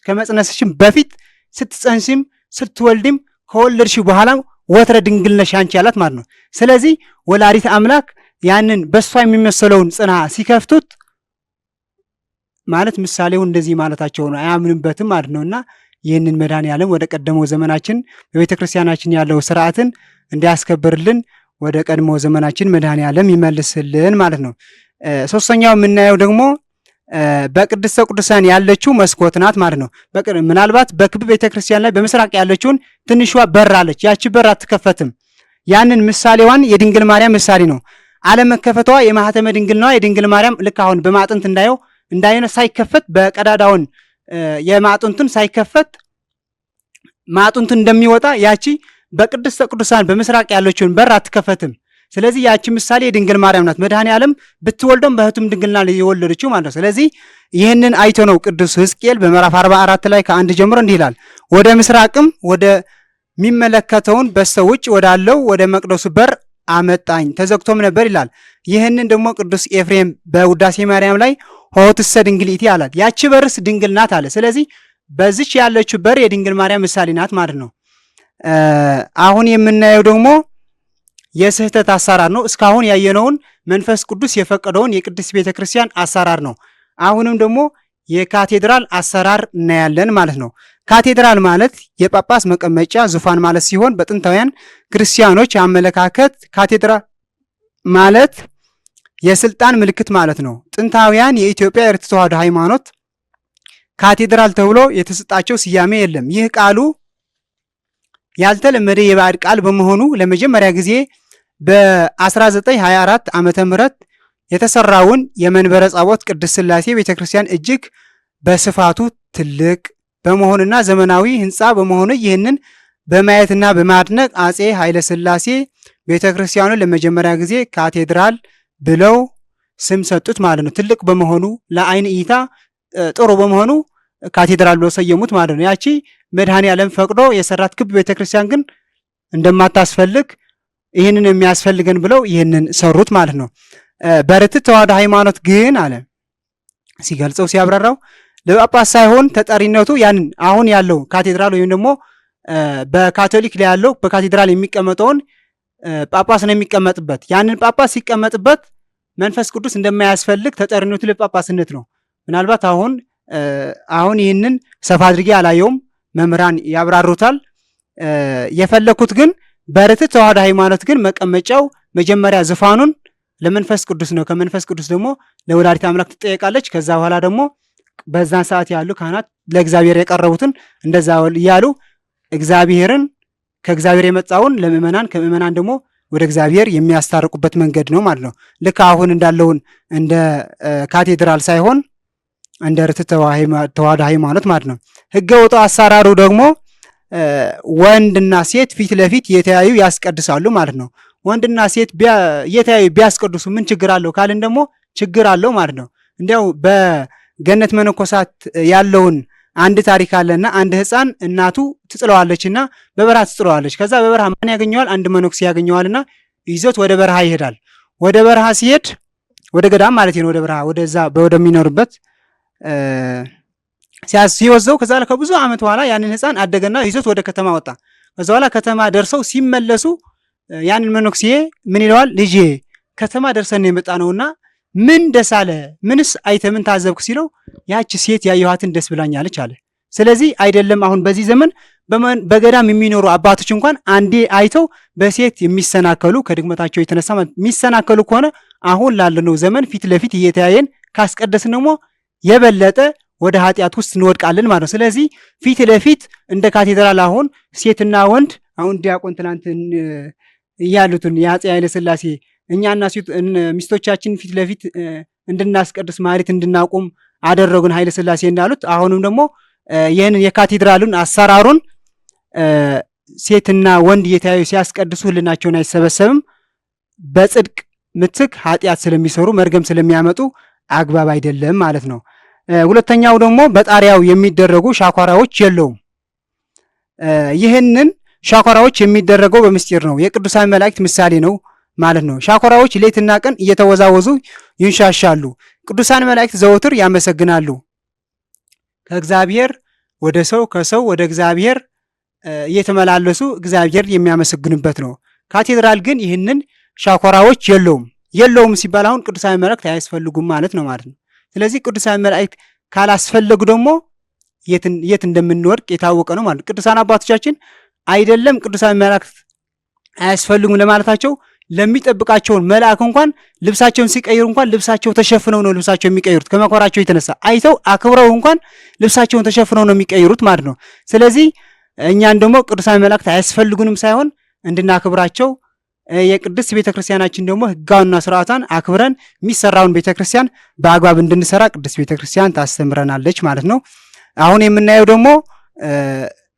ከመጽነስሽም በፊት ስትጸንሽም ስትወልድም ከወለድሽ በኋላ ወትረ ድንግል ነሽ አንቺ ያላት ማለት ነው። ስለዚህ ወላዲተ አምላክ ያንን በሷ የሚመሰለውን ጽንሃ ሲከፍቱት ማለት ምሳሌው እንደዚህ ማለታቸው ነው፣ አያምንበትም ማለት ነውና ይህንን መድኃኔ ዓለም ወደ ቀደመው ዘመናችን በቤተ ክርስቲያናችን ያለው ስርዓትን እንዲያስከብርልን ወደ ቀድሞ ዘመናችን መድኃኔ ዓለም ይመልስልን ማለት ነው። ሶስተኛው የምናየው ደግሞ በቅድስተ ቅዱሳን ያለችው መስኮት ናት ማለት ነው። ምናልባት በክብ ቤተክርስቲያን ላይ በምስራቅ ያለችውን ትንሿ በር አለች። ያቺ በር አትከፈትም። ያንን ምሳሌዋን የድንግል ማርያም ምሳሌ ነው። አለመከፈቷ የማህተመ ድንግልናዋ የድንግል ማርያም ልክ አሁን በማጥንት እንዳይሆነ ሳይከፈት በቀዳዳውን የማጥንቱን ሳይከፈት ማጥንቱን እንደሚወጣ ያቺ በቅድስተ ቅዱሳን በምስራቅ ያለችውን በር አትከፈትም። ስለዚህ ያቺ ምሳሌ የድንግል ማርያም ናት። መድኃኔ ዓለም ብትወልደውም በሕቱም ድንግልና የወለደችው ማለት ነው። ስለዚህ ይህንን አይቶ ነው ቅዱስ ሕዝቅኤል በምዕራፍ 44 ላይ ከ1 ጀምሮ እንዲህ ይላል፣ ወደ ምስራቅም ወደ ሚመለከተውን በስተውጭ ወዳለው ወደ መቅደሱ በር አመጣኝ፣ ተዘግቶም ነበር ይላል። ይህንን ደግሞ ቅዱስ ኤፍሬም በውዳሴ ማርያም ላይ ሆትሰ ድንግሊቲ አላት። ያቺ በርስ ድንግል ናት አለ። ስለዚህ በዚች ያለችው በር የድንግል ማርያም ምሳሌ ናት ማለት ነው። አሁን የምናየው ደግሞ የስህተት አሰራር ነው። እስካሁን ያየነውን መንፈስ ቅዱስ የፈቀደውን የቅድስት ቤተ ክርስቲያን አሰራር ነው። አሁንም ደግሞ የካቴድራል አሰራር እናያለን ማለት ነው። ካቴድራል ማለት የጳጳስ መቀመጫ ዙፋን ማለት ሲሆን በጥንታውያን ክርስቲያኖች አመለካከት ካቴድራል ማለት የስልጣን ምልክት ማለት ነው። ጥንታውያን የኢትዮጵያ ኦርቶዶክስ ተዋሕዶ ሃይማኖት ካቴድራል ተብሎ የተሰጣቸው ስያሜ የለም። ይህ ቃሉ ያልተለመደ የባዕድ ቃል በመሆኑ ለመጀመሪያ ጊዜ በ1924 ዓመተ ምህረት የተሰራውን የመንበረ ጸባዖት ቅድስት ሥላሴ ቤተክርስቲያን እጅግ በስፋቱ ትልቅ በመሆንና ዘመናዊ ህንፃ በመሆኑ ይህንን በማየትና በማድነቅ አጼ ኃይለ ሥላሴ ቤተክርስቲያኑን ለመጀመሪያ ጊዜ ካቴድራል ብለው ስም ሰጡት ማለት ነው። ትልቅ በመሆኑ ለአይን እይታ ጥሩ በመሆኑ ካቴድራል ብለው ሰየሙት ማለት ነው። ያቺ መድኃኔ ዓለም ፈቅዶ የሰራት ክብ ቤተክርስቲያን ግን እንደማታስፈልግ ይህንን የሚያስፈልገን ብለው ይህንን ሰሩት ማለት ነው። በርትዕ ተዋሕዶ ሃይማኖት ግን አለ ሲገልጸው ሲያብራራው ለጳጳስ ሳይሆን ተጠሪነቱ ያንን አሁን ያለው ካቴድራል ወይም ደግሞ በካቶሊክ ላይ ያለው በካቴድራል የሚቀመጠውን ጳጳስ ነው የሚቀመጥበት። ያንን ጳጳስ ሲቀመጥበት መንፈስ ቅዱስ እንደማያስፈልግ ተጠሪነቱ ለጳጳስነት ነው። ምናልባት አሁን ይህንን ሰፋ አድርጌ አላየውም፣ መምህራን ያብራሩታል። የፈለኩት ግን በርትዕ ተዋሕዶ ሃይማኖት ግን መቀመጫው መጀመሪያ ዙፋኑን ለመንፈስ ቅዱስ ነው። ከመንፈስ ቅዱስ ደግሞ ለወላዲተ አምላክ ትጠየቃለች። ከዛ በኋላ ደግሞ በዛን ሰዓት ያሉ ካህናት ለእግዚአብሔር የቀረቡትን እንደዛ እያሉ እግዚአብሔርን ከእግዚአብሔር የመጣውን ለምእመናን ከምእመናን ደግሞ ወደ እግዚአብሔር የሚያስታርቁበት መንገድ ነው ማለት ነው። ልክ አሁን እንዳለውን እንደ ካቴድራል ሳይሆን እንደ ርትዕ ተዋሕዶ ሃይማኖት ማለት ነው። ሕገ ወጡ አሰራሩ ደግሞ ወንድና ሴት ፊት ለፊት የተያዩ ያስቀድሳሉ ማለት ነው። ወንድና ሴት የተያዩ ቢያስቀድሱ ምን ችግር አለው ካልን ደግሞ ችግር አለው ማለት ነው። እንዲያው በገነት መነኮሳት ያለውን አንድ ታሪክ አለና አንድ ሕፃን እናቱ ትጥለዋለችና በበረሃ ትጥለዋለች። ከዛ በበረሃ ማን ያገኘዋል? አንድ መነኩሴ ያገኘዋልና ይዞት ወደ በረሃ ይሄዳል። ወደ በረሃ ሲሄድ ወደ ገዳም ማለት ነው። ወደ በረሃ ወደዛ ወደሚኖርበት ሲወስደው ከዛ ከብዙ ዓመት በኋላ ያንን ሕፃን አደገና ይዞት ወደ ከተማ ወጣ። ከዛ በኋላ ከተማ ደርሰው ሲመለሱ ያንን መነኩሴ ምን ይለዋል? ልጄ ከተማ ደርሰን የመጣ ነውና ምን ደስ አለ? ምንስ አይተህ ምን ታዘብክ? ሲለው ያቺ ሴት ያየኋትን ደስ ብላኛለች አለ። ስለዚህ አይደለም አሁን በዚህ ዘመን በገዳም የሚኖሩ አባቶች እንኳን አንዴ አይተው በሴት የሚሰናከሉ ከድግመታቸው የተነሳ የሚሰናከሉ ከሆነ አሁን ላለነው ዘመን ፊት ለፊት እየተያየን ካስቀደስን ደግሞ የበለጠ ወደ ኃጢአት ውስጥ እንወድቃለን ማለት ነው። ስለዚህ ፊት ለፊት እንደ ካቴድራል አሁን ሴትና ወንድ አሁን ዲያቆን ትናንት እያሉትን የአፄ ኃይለ ሥላሴ እኛና ሚስቶቻችን ፊት ለፊት እንድናስቀድስ ማህሌት እንድናቆም አደረጉን ኃይለ ሥላሴ እንዳሉት አሁንም ደግሞ ይህንን የካቴድራሉን አሰራሩን ሴትና ወንድ እየተያዩ ሲያስቀድሱ ህልናቸውን አይሰበሰብም። በጽድቅ ምትክ ኃጢአት ስለሚሰሩ መርገም ስለሚያመጡ አግባብ አይደለም ማለት ነው። ሁለተኛው ደግሞ በጣሪያው የሚደረጉ ሻኳራዎች የለውም። ይህንን ሻኳራዎች የሚደረገው በምስጢር ነው። የቅዱሳን መላእክት ምሳሌ ነው ማለት ነው። ሻኮራዎች ሌትና ቀን እየተወዛወዙ ይንሻሻሉ። ቅዱሳን መላእክት ዘወትር ያመሰግናሉ። ከእግዚአብሔር ወደ ሰው ከሰው ወደ እግዚአብሔር እየተመላለሱ እግዚአብሔር የሚያመሰግኑበት ነው። ካቴድራል ግን ይህንን ሻኮራዎች የለውም ሲባል አሁን ቅዱሳን መላእክት አያስፈልጉም ማለት ነው። ስለዚህ ቅዱሳን መላእክት ካላስፈለጉ ደግሞ የት እንደምንወድቅ የታወቀ ነው ማለት ነው። ቅዱሳን አባቶቻችን አይደለም ቅዱሳን መላእክት አያስፈልጉም ለማለታቸው ለሚጠብቃቸውን መልአክ እንኳን ልብሳቸውን ሲቀይሩ እንኳን ልብሳቸው ተሸፍነው ነው ልብሳቸው የሚቀይሩት። ከመኮራቸው የተነሳ አይተው አክብረው እንኳን ልብሳቸውን ተሸፍነው ነው የሚቀይሩት ማለት ነው። ስለዚህ እኛን ደግሞ ቅዱሳን መላእክት አያስፈልጉንም ሳይሆን እንድናክብራቸው የቅድስት ቤተክርስቲያናችን ደግሞ ሕጋውና ስርዓቷን አክብረን የሚሰራውን ቤተክርስቲያን በአግባብ እንድንሰራ ቅድስት ቤተክርስቲያን ታስተምረናለች ማለት ነው። አሁን የምናየው ደግሞ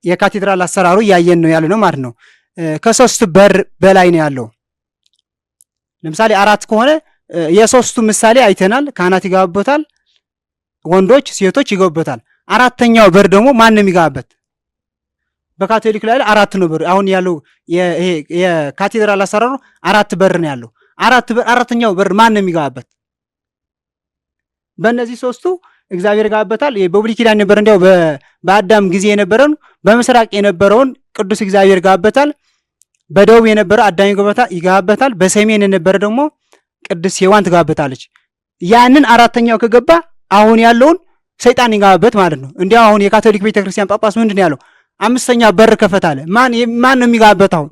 የካቴድራል አሰራሩ እያየን ነው ያለ ነው ማለት ነው። ከሶስት በር በላይ ነው ያለው። ለምሳሌ 4 ከሆነ የሶስቱ ምሳሌ አይተናል። ካህናት ይገባበታል፣ ወንዶች ሴቶች ይገቡበታል። አራተኛው በር ደግሞ ማን ነው የሚገባበት? በካቶሊክ ላይ 4 ነው በር። አሁን ያለው የካቴድራል አሰራሩ 4 በር ነው ያለው። አራተኛው በር ማን ነው የሚገባበት? በእነዚህ ሶስቱ እግዚአብሔር ይገባበታል። በብሉይ ኪዳን ነበር እንዲያው በአዳም ጊዜ የነበረውን በምስራቅ የነበረውን ቅዱስ እግዚአብሔር ይገባበታል። በደቡብ የነበረ አዳም ይገባበታል። በሰሜን የነበረ ደግሞ ቅድስት ሔዋን ትገባበታለች። ያንን አራተኛው ከገባ አሁን ያለውን ሰይጣን ይገባበት ማለት ነው። እንዲያው አሁን የካቶሊክ ቤተክርስቲያን ጳጳስ ምንድን ነው ያለው? 5ኛ በር ከፈታለ። ማን ነው የሚገባበት? አሁን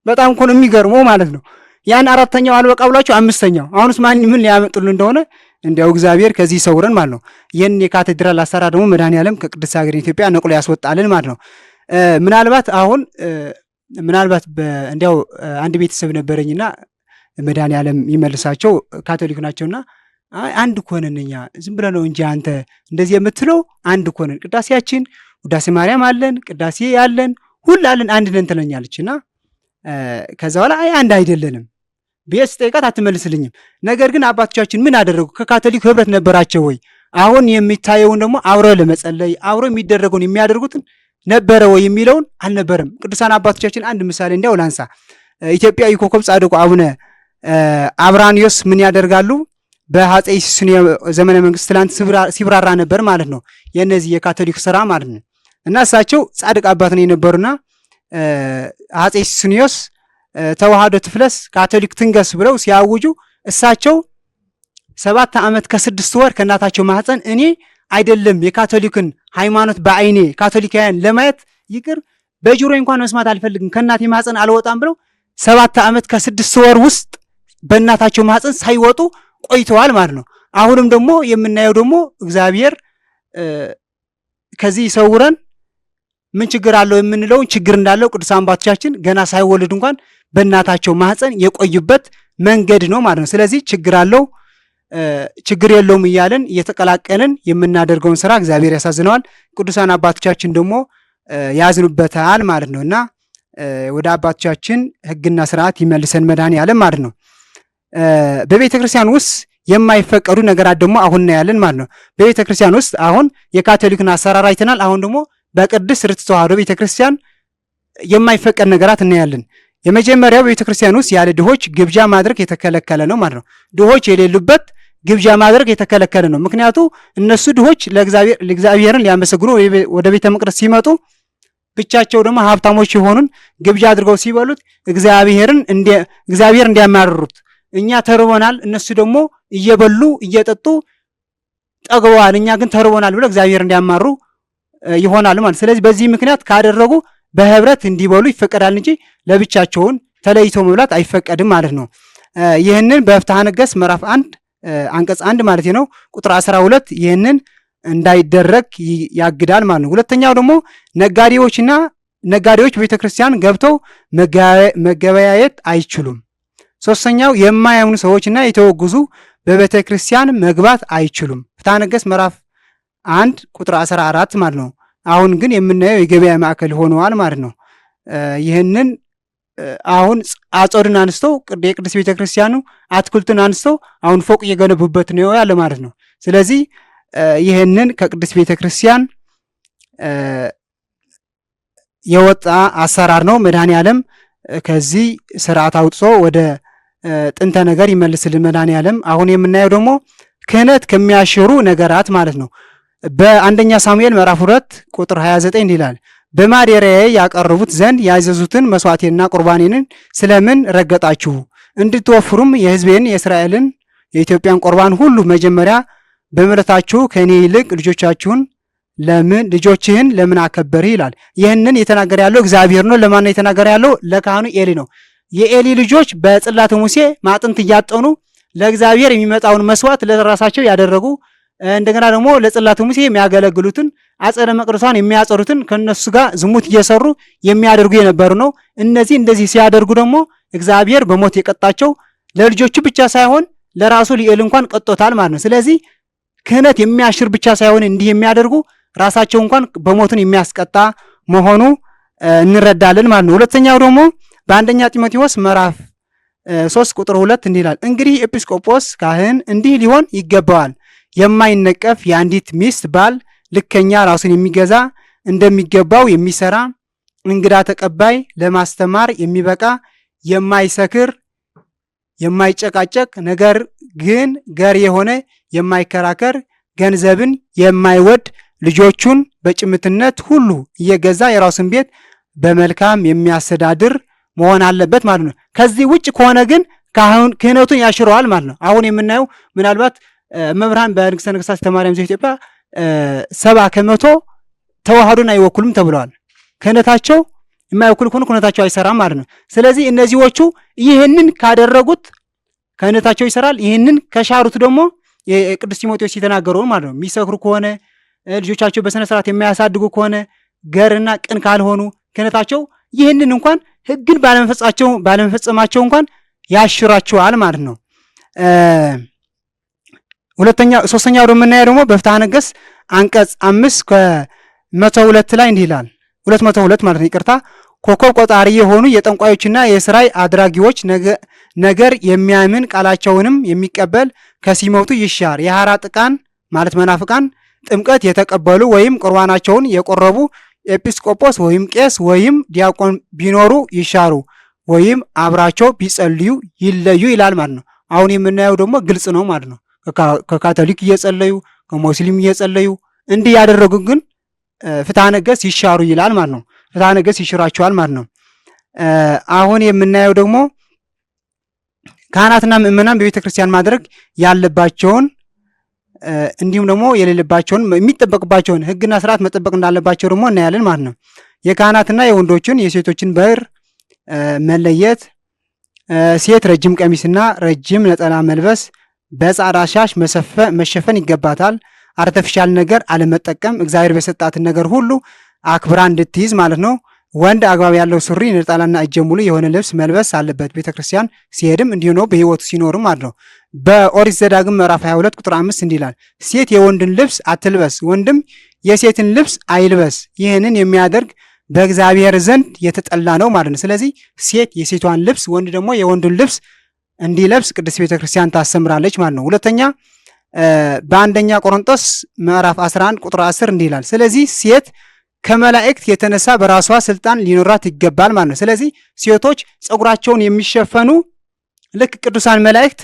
በጣም እኮ ነው የሚገርመው ማለት ነው። ያን አራተኛው አልበቃ ብሏቸው 5ኛው አሁንስ ምን ሊያመጡልን እንደሆነ እንዲያው እግዚአብሔር ከዚህ ይሰውረን ማለት ነው። ይህን የካቴድራል አሰራር ደግሞ መድኃኔዓለም ከቅድስት ሀገር ኢትዮጵያ ነቅሎ ያስወጣልን ማለት ነው። ምናልባት እንዲያው አንድ ቤተሰብ ነበረኝና መድኃኔዓለም ይመልሳቸው ካቶሊክ ናቸውና አንድ እኮ ነን እኛ ዝም ብለህ ነው እንጂ አንተ እንደዚህ የምትለው አንድ እኮ ነን፣ ቅዳሴያችን ውዳሴ ማርያም አለን፣ ቅዳሴ ያለን ሁላለን አንድ ነን ትለኛለችና ከዛ በኋላ አንድ አይደለንም ቤት ስጠይቃት አትመልስልኝም። ነገር ግን አባቶቻችን ምን አደረጉ? ከካቶሊክ ህብረት ነበራቸው ወይ? አሁን የሚታየውን ደግሞ አብረው ለመጸለይ አብረው የሚደረገውን የሚያደርጉትን ነበረ ወይ የሚለውን አልነበረም። ቅዱሳን አባቶቻችን አንድ ምሳሌ እንዲያው ላንሳ። ኢትዮጵያዊ ኮከብ ጻድቁ አቡነ አብራኒዮስ ምን ያደርጋሉ? በአፄ ሱስንዮስ ዘመነ መንግስት ትላንት ሲብራራ ነበር ማለት ነው፣ የነዚህ የካቶሊክ ስራ ማለት ነው። እና እሳቸው ጻድቅ አባት ነው የነበሩና አፄ ሱስንዮስ ተዋህዶ ትፍለስ ካቶሊክ ትንገስ ብለው ሲያውጁ እሳቸው 7 ዓመት ከ6 ወር ከእናታቸው ማህፀን እኔ አይደለም የካቶሊክን ሃይማኖት በአይኔ ካቶሊካውያን ለማየት ይቅር በጆሮ እንኳን መስማት አልፈልግም ከእናቴ ማህፀን አልወጣም ብለው 7 ዓመት ከ6 ወር ውስጥ በእናታቸው ማህፀን ሳይወጡ ቆይተዋል ማለት ነው። አሁንም ደግሞ የምናየው ደግሞ እግዚአብሔር ከዚህ ይሰውረን። ምን ችግር አለው የምንለው ችግር እንዳለው ቅዱሳን አባቶቻችን ገና ሳይወልዱ እንኳን በእናታቸው ማህፀን የቆዩበት መንገድ ነው ማለት ነው። ስለዚህ ችግር አለው ችግር የለውም እያለን እየተቀላቀልን የምናደርገውን ስራ እግዚአብሔር ያሳዝነዋል። ቅዱሳን አባቶቻችን ደግሞ ያዝኑበታል ማለት ነው እና ወደ አባቶቻችን ሕግና ስርዓት ይመልሰን መድኃኔዓለም ማለት ነው። በቤተ ክርስቲያን ውስጥ የማይፈቀዱ ነገራት ደግሞ አሁን ነው ያለን ማለት ነው። በቤተ ክርስቲያን ውስጥ አሁን የካቶሊክን አሰራር አይተናል። አሁን ደግሞ በቅድስት ርትዕ ተዋሕዶ ቤተ ክርስቲያን የማይፈቀድ ነገራት እናያለን። የመጀመሪያው በቤተ ክርስቲያን ውስጥ ያለ ድሆች ግብዣ ማድረግ የተከለከለ ነው ማለት ነው። ድሆች የሌሉበት ግብዣ ማድረግ የተከለከለ ነው። ምክንያቱ እነሱ ድሆች ለእግዚአብሔርን ሊያመሰግኑ ወደ ቤተ መቅደስ ሲመጡ ብቻቸው ደግሞ ሀብታሞች የሆኑን ግብዣ አድርገው ሲበሉት እግዚአብሔር እንዲያማርሩት እኛ ተርቦናል፣ እነሱ ደግሞ እየበሉ እየጠጡ ጠግበዋል፣ እኛ ግን ተርቦናል ብለው እግዚአብሔር እንዲያማሩ ይሆናል ማለት። ስለዚህ በዚህ ምክንያት ካደረጉ በህብረት እንዲበሉ ይፈቀዳል እንጂ ለብቻቸውን ተለይቶ መብላት አይፈቀድም ማለት ነው። ይህንን በፍትሐ ነገሥት ምዕራፍ 1 አንቀጽ 1 ማለት ነው ቁጥር 12 ይህንን እንዳይደረግ ያግዳል ማለት ነው። ሁለተኛው ደግሞ ነጋዴዎች ቤተክርስቲያን ገብተው መገበያየት አይችሉም። ሶስተኛው የማያምኑ ሰዎችና የተወጉዙ በቤተክርስቲያን መግባት አይችሉም። ፍትሐ ነገሥት ምዕራፍ 1 ቁጥር 14 ማለት ነው። አሁን ግን የምናየው የገበያ ማዕከል ሆነዋል ማለት ነው። ይህንን አሁን አጸዱን አንስተው የቅድስት ቤተክርስቲያኑ አትክልቱን አንስተው አሁን ፎቅ እየገነቡበት ነው ያለ ማለት ነው። ስለዚህ ይህንን ከቅድስት ቤተክርስቲያን የወጣ አሰራር ነው። መድኃኔዓለም ከዚህ ስርዓት አውጥቶ ወደ ጥንተ ነገር ይመልስልን መድኃኔዓለም። አሁን የምናየው ደግሞ ክህነት ከሚያሽሩ ነገራት ማለት ነው። በአንደኛ ሳሙኤል ምዕራፍ 2 ቁጥር 29 ይላል በማደሪያዬ ያቀርቡት ዘንድ ያዘዙትን መስዋዕቴንና ቁርባኔንን ስለምን ረገጣችሁ? እንድትወፍሩም የሕዝቤን የእስራኤልን የኢትዮጵያን ቁርባን ሁሉ መጀመሪያ በምሕረታችሁ ከእኔ ይልቅ ልጆችህን ለምን አከበርህ ይላል። ይህንን የተናገረ ያለው እግዚአብሔር ነው። ለማን ነው የተናገረ ያለው? ለካህኑ ኤሊ ነው። የኤሊ ልጆች በጽላተ ሙሴ ማጥንት እያጠኑ ለእግዚአብሔር የሚመጣውን መስዋዕት ለራሳቸው ያደረጉ እንደገና ደግሞ ለጽላተ ሙሴ የሚያገለግሉትን አጸደ መቅደሷን የሚያጸሩትን ከነሱ ጋር ዝሙት እየሰሩ የሚያደርጉ የነበሩ ነው። እነዚህ እንደዚህ ሲያደርጉ ደግሞ እግዚአብሔር በሞት የቀጣቸው ለልጆቹ ብቻ ሳይሆን ለራሱ ልኤል እንኳን ቀጦታል ማለት ነው። ስለዚህ ክህነት የሚያሽር ብቻ ሳይሆን እንዲህ የሚያደርጉ ራሳቸው እንኳን በሞትን የሚያስቀጣ መሆኑ እንረዳለን ማለት ነው። ሁለተኛው ደግሞ በአንደኛ ጢሞቴዎስ ምዕራፍ 3 ቁጥር 2 እንዲህ ይላል እንግዲህ ኤጲስቆጶስ ካህን እንዲህ ሊሆን ይገባዋል የማይነቀፍ የአንዲት ሚስት ባል ልከኛ ራሱን የሚገዛ እንደሚገባው የሚሰራ እንግዳ ተቀባይ ለማስተማር የሚበቃ የማይሰክር የማይጨቃጨቅ ነገር ግን ገር የሆነ የማይከራከር ገንዘብን የማይወድ ልጆቹን በጭምትነት ሁሉ እየገዛ የራሱን ቤት በመልካም የሚያስተዳድር መሆን አለበት ማለት ነው። ከዚህ ውጭ ከሆነ ግን ክህነቱን ያሽረዋል ማለት ነው። አሁን የምናየው ምናልባት መምህራን በንግሥተ ነገሥታት ተማሪያም ዘኢትዮጵያ 70% ተዋህዶን አይወክሉም ተብለዋል። ክህነታቸው የማይወክሉ ከሆነ ክህነታቸው አይሰራም ማለት ነው። ስለዚህ እነዚህዎቹ ይህንን ካደረጉት ክህነታቸው ይሰራል። ይህንን ከሻሩት ደግሞ የቅዱስ ጢሞቴዎስ የተናገረው ማለት ነው። የሚሰክሩ ከሆነ ልጆቻቸው በስነ ስርዓት የሚያሳድጉ ከሆነ ገርና ቅን ካልሆኑ ክህነታቸው ይህንን እንኳን ሕግን ባለመፈጸማቸው እንኳን ያሽራቸዋል ማለት ነው። ሶስተኛው ደግሞ የምናየው ደግሞ በፍትሐ ነገሥት አንቀጽ 5 ከ102 ላይ እንዲህ ይላል 202 ማለት ነው ይቅርታ። ኮከብ ቆጣሪ የሆኑ የጠንቋዮችና የስራይ አድራጊዎች ነገር የሚያምን ቃላቸውንም የሚቀበል ከሲሞቱ ይሻር። የሐራ ጥቃን ማለት መናፍቃን ጥምቀት የተቀበሉ ወይም ቁርባናቸውን የቆረቡ ኤጲስቆጶስ ወይም ቄስ ወይም ዲያቆን ቢኖሩ ይሻሩ ወይም አብራቸው ቢጸልዩ ይለዩ ይላል ማለት ነው። አሁን የምናየው ደግሞ ግልጽ ነው ማለት ነው። ከካቶሊክ እየጸለዩ ከሙስሊም እየጸለዩ እንዲህ ያደረጉ ግን ፍትሐ ነገሥት ይሻሩ ይላል ማለት ነው። ፍትሐ ነገሥት ይሽራቸዋል ማለት ነው። አሁን የምናየው ደግሞ ካህናትና ምእመናን በቤተ ክርስቲያን ማድረግ ያለባቸውን እንዲሁም ደግሞ የሌለባቸውን የሚጠበቅባቸውን ሕግና ስርዓት መጠበቅ እንዳለባቸው ደግሞ እናያለን ማለት ነው። የካህናትና የወንዶችን የሴቶችን በር መለየት፣ ሴት ረጅም ቀሚስና ረጅም ነጠላ መልበስ፣ በጻዕዳ ሻሽ መሸፈን ይገባታል። አርተፊሻል ነገር አለመጠቀም፣ እግዚአብሔር በሰጣትን ነገር ሁሉ አክብራ እንድትይዝ ማለት ነው። ወንድ አግባብ ያለው ሱሪ፣ ነጠላና እጀ ሙሉ የሆነ ልብስ መልበስ አለበት። ቤተክርስቲያን ሲሄድም እንዲሁ ነው፣ በህይወቱ ሲኖርም ማለት ነው። በኦሪት ዘዳግም ምዕራፍ 22 ቁጥር 5 እንዲህ ይላል፣ ሴት የወንድን ልብስ አትልበስ፣ ወንድም የሴትን ልብስ አይልበስ፣ ይህንን የሚያደርግ በእግዚአብሔር ዘንድ የተጠላ ነው ማለት ነው። ስለዚህ ሴት የሴቷን ልብስ፣ ወንድ ደግሞ የወንዱን ልብስ እንዲለብስ ቅድስት ቤተክርስቲያን ታስተምራለች ማለት ነው። ሁለተኛ በአንደኛ ቆሮንቶስ ምዕራፍ 11 ቁጥር 10 እንዲህ ይላል፣ ስለዚህ ሴት ከመላእክት የተነሳ በራሷ ስልጣን ሊኖራት ይገባል ማለት ነው። ስለዚህ ሴቶች ፀጉራቸውን የሚሸፈኑ ልክ ቅዱሳን መላእክት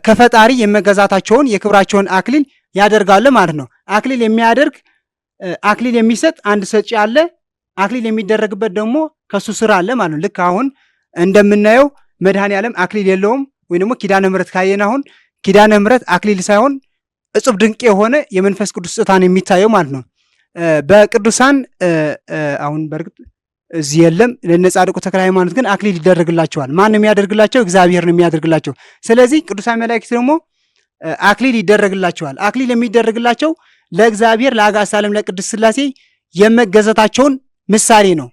ከፈጣሪ የመገዛታቸውን የክብራቸውን አክሊል ያደርጋሉ ማለት ነው። አክሊል የሚያደርግ አክሊል የሚሰጥ አንድ ሰጪ አለ። አክሊል የሚደረግበት ደግሞ ከሱ ስራ አለ ማለት ነው። ልክ አሁን እንደምናየው መድኃኔዓለም አክሊል የለውም ወይ ደግሞ ኪዳነ ምሕረት ካየን አሁን ኪዳነ ምሕረት አክሊል ሳይሆን እጹብ ድንቅ የሆነ የመንፈስ ቅዱስ ስጦታን የሚታየው ማለት ነው። በቅዱሳን አሁን በርግጥ እዚህ የለም። ለነ ጻድቁ ተክለ ሃይማኖት ግን አክሊል ይደረግላቸዋል። ማን ነው የሚያደርግላቸው? እግዚአብሔር ነው የሚያደርግላቸው። ስለዚህ ቅዱሳን መላእክት ደግሞ አክሊል ይደረግላቸዋል። አክሊል የሚደረግላቸው ለእግዚአብሔር ለአጋዕዝተ ዓለም ለቅድስት ሥላሴ የመገዛታቸውን ምሳሌ ነው።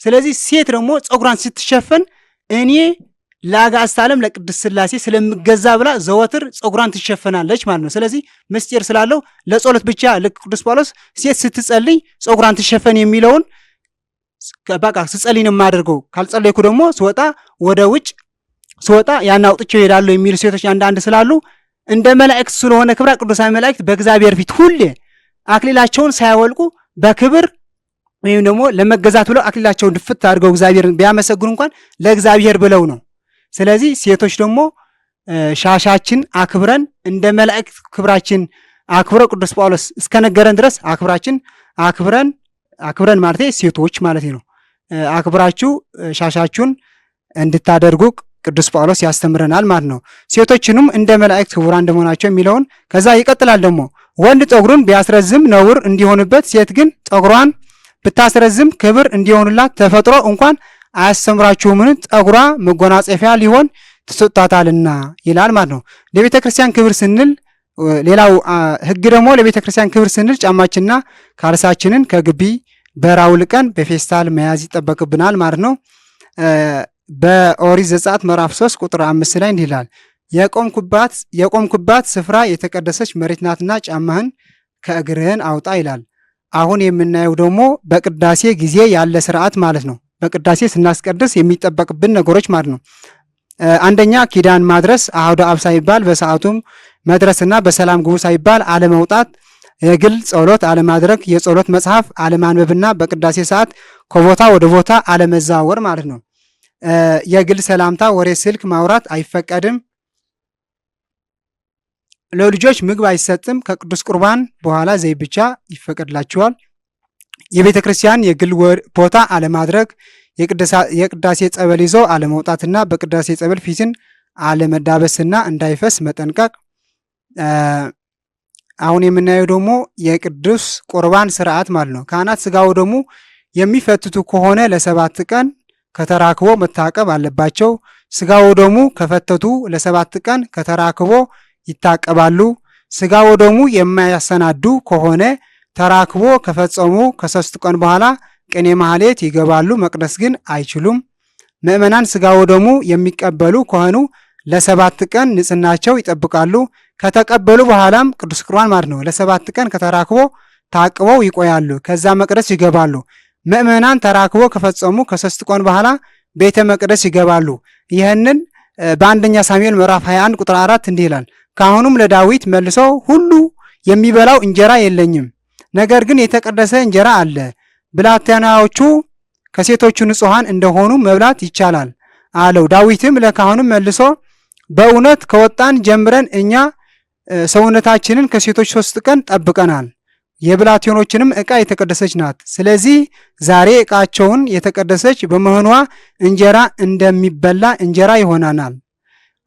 ስለዚህ ሴት ደግሞ ፀጉሯን ስትሸፈን እኔ ለአጋዕዝተ ዓለም ለቅድስት ሥላሴ ስለምገዛ ብላ ዘወትር ፀጉሯን ትሸፈናለች ማለት ነው። ስለዚህ ምስጢር ስላለው ለጸሎት ብቻ ልክ ቅዱስ ጳውሎስ ሴት ስትጸልይ ፀጉሯን ትሸፈን የሚለውን በቃ ስጸልይ ነው የማደርገው፣ ካልጸለይኩ ደግሞ ስወጣ ወደ ውጭ ስወጣ ያን አውጥቼው እሄዳለሁ የሚሉ ሴቶች አንዳንድ ስላሉ እንደ መላእክት ስለሆነ ክብራ ቅዱሳን መላእክት በእግዚአብሔር ፊት ሁሌ አክሊላቸውን ሳያወልቁ በክብር ወይም ደግሞ ለመገዛት ብለው አክሊላቸውን ድፍት አድርገው እግዚአብሔርን ቢያመሰግኑ እንኳን ለእግዚአብሔር ብለው ነው። ስለዚህ ሴቶች ደግሞ ሻሻችን አክብረን እንደ መላእክት ክብራችን አክብረው ቅዱስ ጳውሎስ እስከነገረን ድረስ አክብረን ማለት ሴቶች ማለት ነው አክብራችሁ ሻሻችሁን እንድታደርጉ ቅዱስ ጳውሎስ ያስተምረናል ማለት ነው። ሴቶችንም እንደ መላእክት ክቡራን እንደመሆናቸው የሚለውን ከዛ ይቀጥላል። ደግሞ ወንድ ፀጉሩን ቢያስረዝም ነውር እንዲሆንበት፣ ሴት ግን ፀጉሯን ብታስረዝም ክብር እንዲሆንላት ተፈጥሮ እንኳን አያስተምራችሁምን? ፀጉሯ መጎናጸፊያ ሊሆን ተሰጥቷታልና ይላል ማለት ነው። ለቤተ ክርስቲያን ክብር ስንል ሌላው ሕግ ደግሞ ለቤተ ክርስቲያን ክብር ስንል ጫማችንና ካልሳችንን ከግቢ በራውልቀን በፌስታል መያዝ ይጠበቅብናል ማለት ነው። በኦሪት ዘጸአት ምዕራፍ 3 ቁጥር 5 ላይ እንዲህ ይላል፣ የቆምኩባት ስፍራ የተቀደሰች መሬት ናትና ጫማህን ከእግርህን አውጣ ይላል። አሁን የምናየው ደግሞ በቅዳሴ ጊዜ ያለ ስርዓት ማለት ነው። በቅዳሴ ስናስቀድስ የሚጠበቅብን ነገሮች ማለት ነው። አንደኛ ኪዳን ማድረስ አሐዱ አብ ሳይባል በሰዓቱም መድረስና በሰላም ግቡ ሳይባል አለመውጣት፣ የግል ጸሎት አለማድረግ፣ የጸሎት መጽሐፍ አለማንበብና በቅዳሴ ሰዓት ከቦታ ወደ ቦታ አለመዛወር ማለት ነው። የግል ሰላምታ፣ ወሬ፣ ስልክ ማውራት አይፈቀድም። ለልጆች ምግብ አይሰጥም። ከቅዱስ ቁርባን በኋላ ዘይት ብቻ ይፈቀድላቸዋል። የቤተ ክርስቲያን የግል ቦታ አለማድረግ፣ የቅዳሴ ጸበል ይዞ አለመውጣትና በቅዳሴ ጸበል ፊትን አለመዳበስና እንዳይፈስ መጠንቀቅ። አሁን የምናየው ደግሞ የቅዱስ ቁርባን ስርዓት ማለት ነው። ካህናት ስጋው ደግሞ የሚፈትቱ ከሆነ ለ7 ቀን ከተራክቦ መታቀብ አለባቸው። ስጋው ደግሞ ከፈተቱ ለ7 ቀን ከተራክቦ ይታቀባሉ። ስጋው ደግሞ የማያሰናዱ ከሆነ ተራክቦ ከፈጸሙ ከ3 ቀን በኋላ ቅኔ ማህሌት ይገባሉ። መቅደስ ግን አይችሉም። ምእመናን ስጋው ደግሞ የሚቀበሉ ከሆኑ ለ7 ቀን ንጽህናቸው ይጠብቃሉ። ከተቀበሉ በኋላም ቅዱስ ቁርባን ማለት ነው ለ7 ቀን ከተራክቦ ታቅበው ይቆያሉ። ከዛ መቅደስ ይገባሉ። ምእመናን ተራክቦ ከፈጸሙ ከ3 ቀን በኋላ ቤተ መቅደስ ይገባሉ። ይህንን በአንደኛ ሳሙኤል ምዕራፍ 21 ቁጥር 4 እንዲህ ይላል፣ ካህኑም ለዳዊት መልሶ ሁሉ የሚበላው እንጀራ የለኝም፣ ነገር ግን የተቀደሰ እንጀራ አለ፣ ብላቴናዎቹ ከሴቶቹ ንጹሐን እንደሆኑ መብላት ይቻላል አለው። ዳዊትም ለካህኑም መልሶ በእውነት ከወጣን ጀምረን እኛ ሰውነታችንን ከሴቶች 3 ቀን ጠብቀናል፣ የብላቴኖችንም ዕቃ የተቀደሰች ናት። ስለዚህ ዛሬ ዕቃቸውን የተቀደሰች በመሆኗ እንጀራ እንደሚበላ እንጀራ ይሆናናል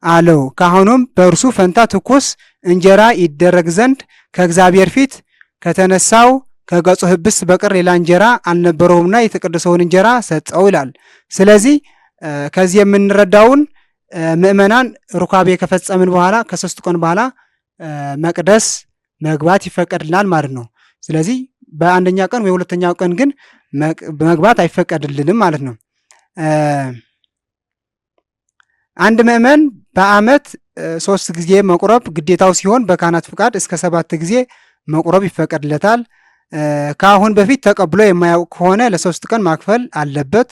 አለው። ካህኑም በእርሱ ፈንታ ትኩስ እንጀራ ይደረግ ዘንድ ከእግዚአብሔር ፊት ከተነሳው ከገጹ ህብስት በቀር ሌላ እንጀራ አልነበረውምና የተቀደሰውን እንጀራ ሰጠው ይላል። ስለዚህ ከዚህ የምንረዳውን ምእመናን ሩካቤ ከፈጸምን በኋላ ከ3 ቀን በኋላ መቅደስ መግባት ይፈቀድልናል ማለት ነው። ስለዚህ በአንደኛ ቀን ወይ ሁለተኛው ቀን ግን መግባት አይፈቀድልንም ማለት ነው። አንድ ምዕመን በዓመት 3 ጊዜ መቁረብ ግዴታው ሲሆን በካህናት ፍቃድ እስከ 7 ጊዜ መቁረብ ይፈቀድለታል። ከአሁን በፊት ተቀብሎ የማያውቅ ከሆነ ለ3 ቀን ማክፈል አለበት።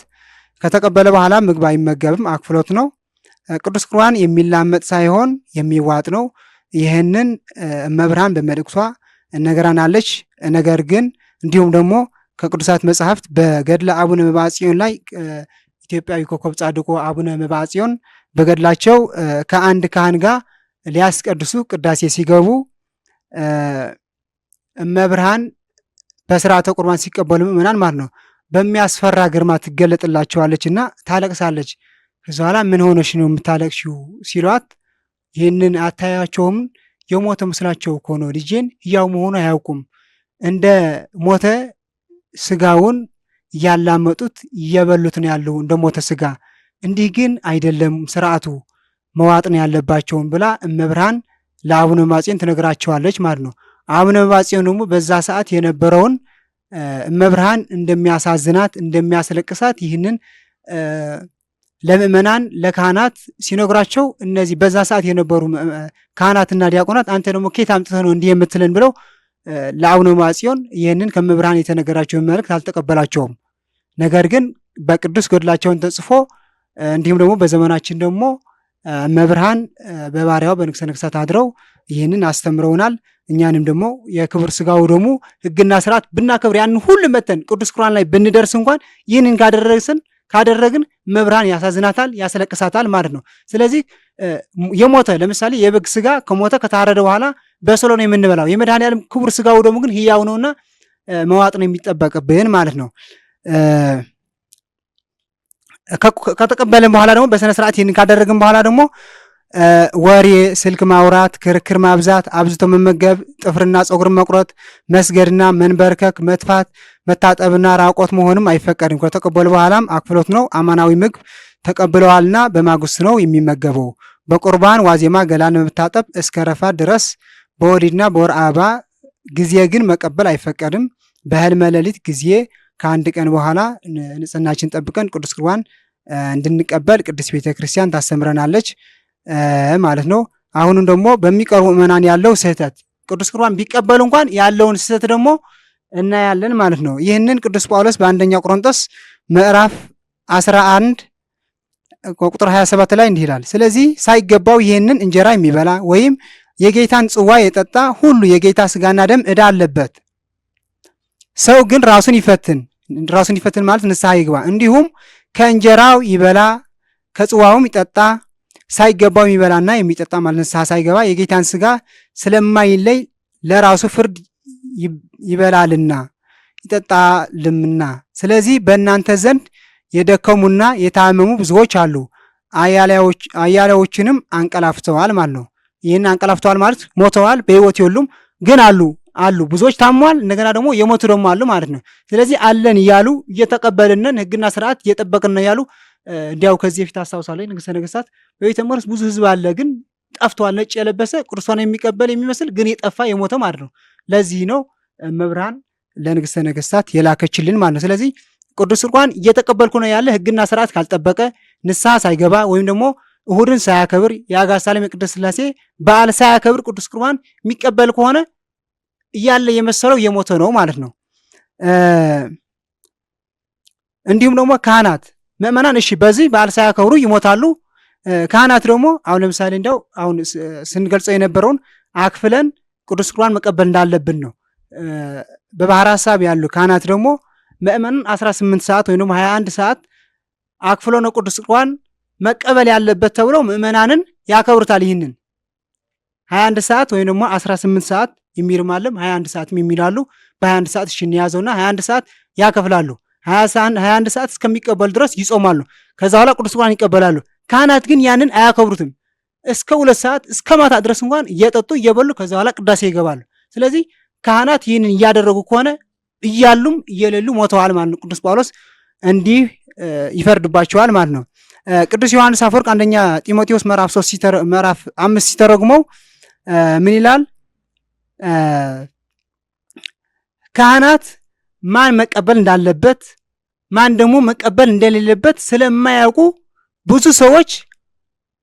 ከተቀበለ በኋላ ምግብ አይመገብም፣ አክፍሎት ነው። ቅዱስ ቁርባን የሚላመጥ ሳይሆን የሚዋጥ ነው። ይህንን እመብርሃን በመልእክቷ እነግራናለች። ነገር ግን እንዲሁም ደግሞ ከቅዱሳት መጽሐፍት በገድለ አቡነ መብዓጽዮን ላይ ኢትዮጵያዊ ኮከብ ጻድቁ አቡነ መብዓጽዮን በገድላቸው ከአንድ ካህን ጋር ሊያስቀድሱ ቅዳሴ ሲገቡ እመብርሃን በስርዓተ ቁርባን ሲቀበሉ ምእመናን ማለት ነው በሚያስፈራ ግርማ ትገለጥላቸዋለች እና ታለቅሳለች። ከዚ በኋላ ምን ሆነሽ ነው የምታለቅሽው ሲሏት ይህንን አታያቸውም? የሞተ ምስላቸው እኮ ነው፣ ልጄን ሕያው መሆኑ አያውቁም። እንደ ሞተ ስጋውን እያላመጡት እየበሉት ነው ያለው እንደ ሞተ ስጋ። እንዲህ ግን አይደለም፣ ስርዓቱ መዋጥ ነው ያለባቸውን ብላ እመብርሃን ለአቡነ መብዓጽዮን ትነግራቸዋለች ማለት ነው። አቡነ መብዓጽዮን ደግሞ በዛ ሰዓት የነበረውን እመብርሃን እንደሚያሳዝናት እንደሚያስለቅሳት ይህንን ለምእመናን ለካህናት ሲነግራቸው እነዚህ በዛ ሰዓት የነበሩ ካህናትና ዲያቆናት አንተ ደግሞ ከየት አምጥተህ ነው እንዲህ የምትለን ብለው ለአቡነ መብዓጽዮን ይህንን ከመብርሃን የተነገራቸውን መልእክት አልተቀበላቸውም። ነገር ግን በቅዱስ ገድላቸውን ተጽፎ እንዲሁም ደግሞ በዘመናችን ደግሞ መብርሃን በባሪያው በንግሥተ ነገሥታት አድረው ይህንን አስተምረውናል። እኛንም ደግሞ የክብር ስጋው ደግሞ ሕግና ስርዓት ብናከብር ያንን ሁሉ መተን ቅዱስ ቁርባን ላይ ብንደርስ እንኳን ይህንን ካደረግን መብርሃን ያሳዝናታል፣ ያስለቅሳታል ማለት ነው። ስለዚህ የሞተ ለምሳሌ የበግ ስጋ ከሞተ ከታረደ በኋላ በስሎ ነው የምንበላው። የመድኃኔዓለም ክቡር ስጋው ደግሞ ግን ሕያው ነውና መዋጥ ነው የሚጠበቅብን ማለት ነው። ከተቀበልን በኋላ ደግሞ በስነ ስርዓት ይህንን ካደረግን በኋላ ደግሞ ወሬ፣ ስልክ ማውራት፣ ክርክር ማብዛት፣ አብዝቶ መመገብ፣ ጥፍርና ፀጉር መቁረጥ፣ መስገድና መንበርከክ፣ መትፋት፣ መታጠብና ራቆት መሆንም አይፈቀድም። ከተቀበሉ በኋላም አክፍሎት ነው። አማናዊ ምግብ ተቀብለዋልና በማግስቱ ነው የሚመገበው። በቁርባን ዋዜማ ገላን መታጠብ እስከ ረፋት ድረስ፣ በወሊድና በወር አበባ ጊዜ ግን መቀበል አይፈቀድም። በህልመ ሌሊት ጊዜ ከአንድ ቀን በኋላ ንጽህናችን ጠብቀን ቅዱስ ቁርባን እንድንቀበል ቅድስት ቤተ ክርስቲያን ታስተምረናለች ማለት ነው። አሁንም ደግሞ በሚቀርቡ ምእመናን ያለው ስህተት ቅዱስ ቁርባን ቢቀበሉ እንኳን ያለውን ስህተት ደግሞ እናያለን ማለት ነው። ይህንን ቅዱስ ጳውሎስ በአንደኛ ቆሮንቶስ ምዕራፍ 11 ቁጥር 27 ላይ እንዲህ ይላል፣ ስለዚህ ሳይገባው ይህንን እንጀራ የሚበላ ወይም የጌታን ጽዋ የጠጣ ሁሉ የጌታ ስጋና ደም ዕዳ አለበት። ሰው ግን ራሱን ይፈትን ማለት ንስሐ ይግባ። እንዲሁም ከእንጀራው ይበላ ከጽዋውም ይጠጣ ሳይገባው የሚበላና የሚጠጣ ማለት ንስሐ ሳይገባ የጌታን ስጋ ስለማይለይ ለራሱ ፍርድ ይበላልና ይጠጣልምና። ስለዚህ በእናንተ ዘንድ የደከሙና የታመሙ ብዙዎች አሉ፣ አያሌዎችንም አንቀላፍተዋል ማለት ነው። ይህን አንቀላፍተዋል ማለት ሞተዋል፣ በሕይወት የሉም፣ ግን አሉ ብዙዎች ታሟል፣ እንደገና ደግሞ የሞቱ ደግሞ አሉ ማለት ነው። ስለዚህ አለን እያሉ እየተቀበልንን ሕግና ስርዓት እየጠበቅን ነው ያሉ። እንዲያው ከዚህ በፊት አስታውሳለሁ ንግሥተ ነገሥታት በቤተ መቅደስ ብዙ ሕዝብ አለ፣ ግን ጠፍቷል። ነጭ የለበሰ ቅዱሳን የሚቀበል የሚመስል ግን የጠፋ የሞተ ማለት ነው። ለዚህ ነው መብርሃን ለንግሥተ ነገሥታት የላከችልን ማለት ነው። ስለዚህ ቅዱስ ቁርባን እየተቀበልኩ ነው ያለ ሕግና ስርዓት ካልጠበቀ ንስሐ ሳይገባ ወይም ደግሞ እሁድን ሳያከብር የአጋዕዝተ ዓለም የቅድስት ሥላሴ በዓል ሳያከብር ቅዱስ ቁርባን የሚቀበል ከሆነ እያለ የመሰለው የሞተ ነው ማለት ነው። እንዲሁም ደግሞ ካህናት ምእመናን እሺ በዚህ በዓል ሳያከብሩ ይሞታሉ። ካህናት ደግሞ አሁን ለምሳሌ እንደው አሁን ስንገልጸው የነበረውን አክፍለን ቅዱስ ቁርባን መቀበል እንዳለብን ነው። በባሕረ ሐሳብ ያሉ ካህናት ደግሞ ምእመናን 18 ሰዓት ወይም ደግሞ 21 ሰዓት አክፍሎ ነው ቅዱስ ቁርባን መቀበል ያለበት ተብለው ምእመናንን ያከብሩታል። ይህንን 21 ሰዓት ወይም ደግሞ 18 ሰዓት የሚልም አለም 21 ሰዓትም የሚላሉ። በ21 ሰዓት እሺ እንያዘውና 21 ሰዓት ያከፍላሉ። 21 ሰዓት እስከሚቀበል ድረስ ይጾማሉ። ከዛ በኋላ ቅዱስ ቁርባን ይቀበላሉ። ካህናት ግን ያንን አያከብሩትም። እስከ 2 ሰዓት እስከ ማታ ድረስ እንኳን እየጠጡ እየበሉ ከዛ በኋላ ቅዳሴ ይገባሉ። ስለዚህ ካህናት ይህንን እያደረጉ ከሆነ እያሉም እየሌሉ ሞተዋል ማለት ነው። ቅዱስ ጳውሎስ እንዲህ ይፈርድባቸዋል ማለት ነው። ቅዱስ ዮሐንስ አፈወርቅ አንደኛ ጢሞቴዎስ ምዕራፍ 5 ሲተረጉመው ምን ይላል? ካህናት ማን መቀበል እንዳለበት ማን ደግሞ መቀበል እንደሌለበት ስለማያውቁ ብዙ ሰዎች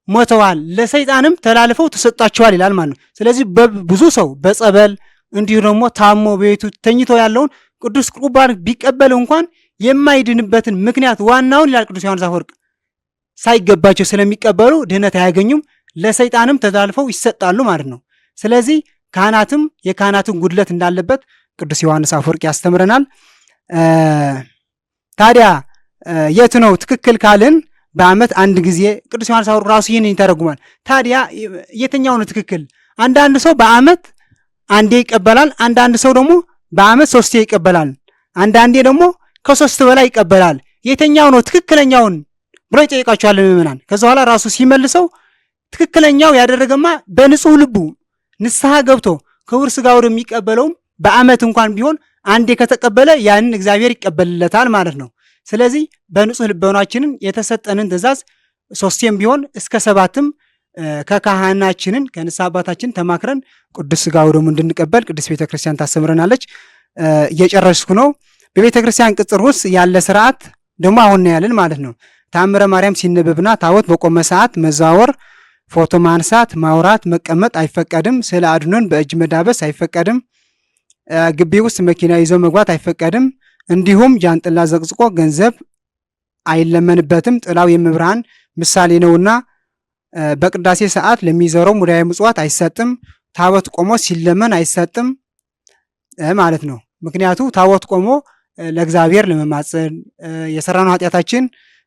ሞተዋል፣ ለሰይጣንም ተላልፈው ተሰጣቸዋል ይላል ማለት ነው። ስለዚህ ብዙ ሰው በጸበል እንዲሁ ደግሞ ታሞ ቤቱ ተኝቶ ያለውን ቅዱስ ቁርባን ቢቀበል እንኳን የማይድንበትን ምክንያት ዋናውን ይላል ቅዱስ ዮሐንስ አፈወርቅ ሳይገባቸው ስለሚቀበሉ ድህነት አያገኙም፣ ለሰይጣንም ተላልፈው ይሰጣሉ ማለት ነው። ስለዚህ ካህናትም የካህናትን ጉድለት እንዳለበት ቅዱስ ዮሐንስ አፈወርቅ ያስተምረናል። ታዲያ የት ነው ትክክል ካልን በዓመት አንድ ጊዜ ቅዱስ ዮሐንስ አፈወርቅ ራሱ ይህንን ይተረጉማል። ታዲያ የትኛው ነው ትክክል? አንዳንድ ሰው በዓመት አንዴ ይቀበላል፣ አንዳንድ ሰው ደግሞ በዓመት 3 ይቀበላል፣ አንዳንዴ ደግሞ ከ3 በላይ ይቀበላል። የትኛው ነው ትክክለኛውን ብሎ ይጠይቃቸዋል ምዕመናን። ከዛ በኋላ ራሱ ሲመልሰው ትክክለኛው ያደረገማ በንጹህ ልቡ ንስሐ ገብቶ ክቡር ሥጋው የሚቀበለውም በዓመት እንኳን ቢሆን አንዴ ከተቀበለ ያንን እግዚአብሔር ይቀበልለታል ማለት ነው። ስለዚህ በንጹህ ልቦናችንን የተሰጠንን ትእዛዝ 3ም ቢሆን እስከ 7ም ከካህናችንን ከንስሐ አባታችን ተማክረን ቅዱስ ሥጋው ደግሞ እንድንቀበል ቅዱስ ቤተክርስቲያን ታስተምረናለች። እየጨረስኩ ነው። በቤተክርስቲያን ቅጽር ውስጥ ያለ ስርዓት ደግሞ አሁን ያለን ማለት ነው። ተአምረ ማርያም ሲነበብና ታቦት በቆመ ሰዓት መዛወር፣ ፎቶ ማንሳት፣ ማውራት፣ መቀመጥ አይፈቀድም። ስለ አድኖን በእጅ መዳበስ አይፈቀድም። ግቢ ውስጥ መኪና ይዞ መግባት አይፈቀድም። እንዲሁም ጃንጥላ ዘቅዝቆ ገንዘብ አይለመንበትም። ጥላው የመብርሃን ምሳሌ ነውና በቅዳሴ ሰዓት ለሚዘረው ሙዳየ ምጽዋት አይሰጥም። ታቦት ቆሞ ሲለመን አይሰጥም ማለት ነው። ምክንያቱ ታቦት ቆሞ ለእግዚአብሔር ለመማፀን የሰራነው ኃጢአታችን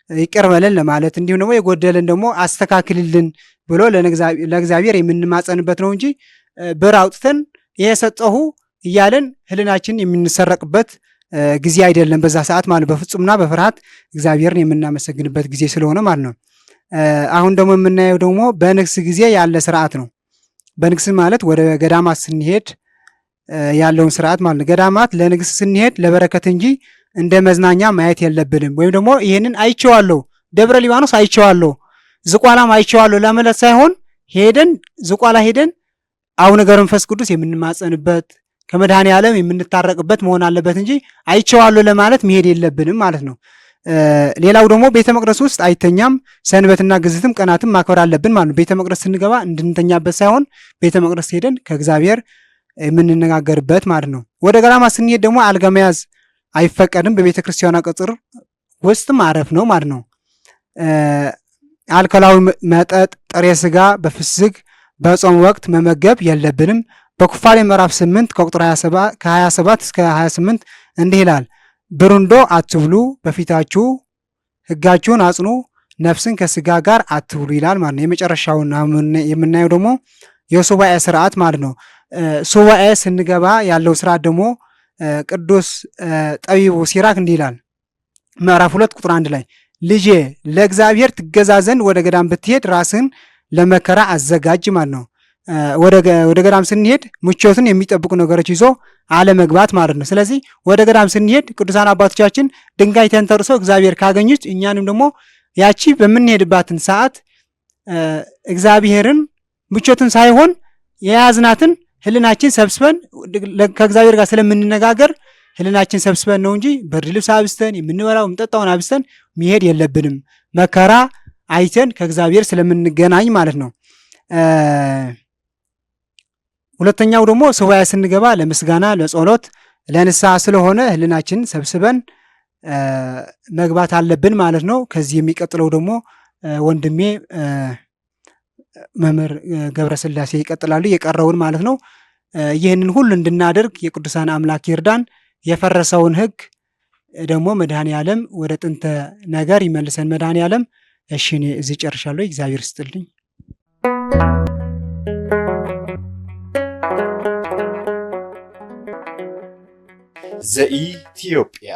ይቅር በለን ለማለት እንዲሁም ደግሞ የጎደለን ደግሞ አስተካክልልን ብሎ ለእግዚአብሔር የምንማፀንበት ነው እንጂ ብር አውጥተን የሰጠሁ እያለን ህልናችን የምንሰረቅበት ጊዜ አይደለም። በዛ ሰዓት ማለት በፍጹምና በፍርሃት እግዚአብሔርን የምናመሰግንበት ጊዜ ስለሆነ ማለት ነው። አሁን ደግሞ የምናየው ደግሞ በንግስ ጊዜ ያለ ስርዓት ነው። በንግስ ማለት ወደ ገዳማት ስንሄድ ያለውን ስርዓት ማለት ነው። ገዳማት ለንግስ ስንሄድ ለበረከት እንጂ እንደ መዝናኛ ማየት የለብንም። ወይም ደግሞ ይህንን አይቼዋለሁ፣ ደብረ ሊባኖስ አይቼዋለሁ፣ ዝቋላም አይቼዋለሁ ለማለት ሳይሆን ሄደን ዝቋላ ሄደን አቡነ ገብረ መንፈስ ቅዱስ የምንማጸንበት ከመድኃኔ ዓለም የምንታረቅበት መሆን አለበት እንጂ አይቼዋለሁ ለማለት መሄድ የለብንም ማለት ነው። ሌላው ደግሞ ቤተ መቅደስ ውስጥ አይተኛም። ሰንበትና ግዝትም ቀናትም ማክበር አለብን ማለት ነው። ቤተ መቅደስ ስንገባ እንድንተኛበት ሳይሆን ቤተ መቅደስ ሄደን ከእግዚአብሔር የምንነጋገርበት ማለት ነው። ወደ ገዳማት ስንሄድ ደግሞ አልጋ መያዝ አይፈቀድም። በቤተ ክርስቲያኗ ቅጽር ውስጥ ማረፍ ነው ማለት ነው። አልኮላዊ መጠጥ፣ ጥሬ ስጋ በፍስግ በጾም ወቅት መመገብ የለብንም። በኩፋሌ ምዕራፍ 8 ከቁጥር 27 እስከ 28 እንዲህ ይላል። ብሩንዶ አትብሉ፣ በፊታችሁ ሕጋችሁን አጽኑ፣ ነፍስን ከስጋ ጋር አትብሉ ይላል ማለት ነው። የመጨረሻውን የምናየው ደግሞ የሱባኤ ስርዓት ማለት ነው። ሱባኤ ስንገባ ያለው ስርዓት ደግሞ ቅዱስ ጠቢቡ ሲራክ እንዲህ ይላል። ምዕራፍ 2 ቁጥር 1 ላይ ልጄ ለእግዚአብሔር ትገዛ ዘንድ ወደ ገዳም ብትሄድ ራስን ለመከራ አዘጋጅ ማለት ነው። ወደ ገዳም ስንሄድ ምቾትን የሚጠብቁ ነገሮች ይዞ አለመግባት ማለት ነው። ስለዚህ ወደ ገዳም ስንሄድ ቅዱሳን አባቶቻችን ድንጋይ ተንተርሶ እግዚአብሔር ካገኙት እኛንም ደግሞ ያቺ በምንሄድባትን ሰዓት እግዚአብሔርን ምቾትን ሳይሆን የያዝናትን ህልናችን ሰብስበን ከእግዚአብሔር ጋር ስለምንነጋገር ህልናችን ሰብስበን ነው እንጂ ብርድ ልብስ አብስተን የምንበላው የምንጠጣውን አብስተን መሄድ የለብንም። መከራ አይተን ከእግዚአብሔር ስለምንገናኝ ማለት ነው። ሁለተኛው ደግሞ ሱባኤ ስንገባ ለምስጋና፣ ለጸሎት፣ ለንስሐ ስለሆነ ህልናችን ሰብስበን መግባት አለብን ማለት ነው። ከዚህ የሚቀጥለው ደግሞ ወንድሜ መምህር ገብረስላሴ ይቀጥላሉ የቀረውን ማለት ነው። ይህንን ሁሉ እንድናደርግ የቅዱሳን አምላክ ይርዳን። የፈረሰውን ህግ ደግሞ መድኃኔ ዓለም ወደ ጥንተ ነገር ይመልሰን መድኃኔ ዓለም። እሺ እኔ እዚህ ጨርሻለሁ። እግዚአብሔር ይስጥልኝ። ዘኢትዮጵያ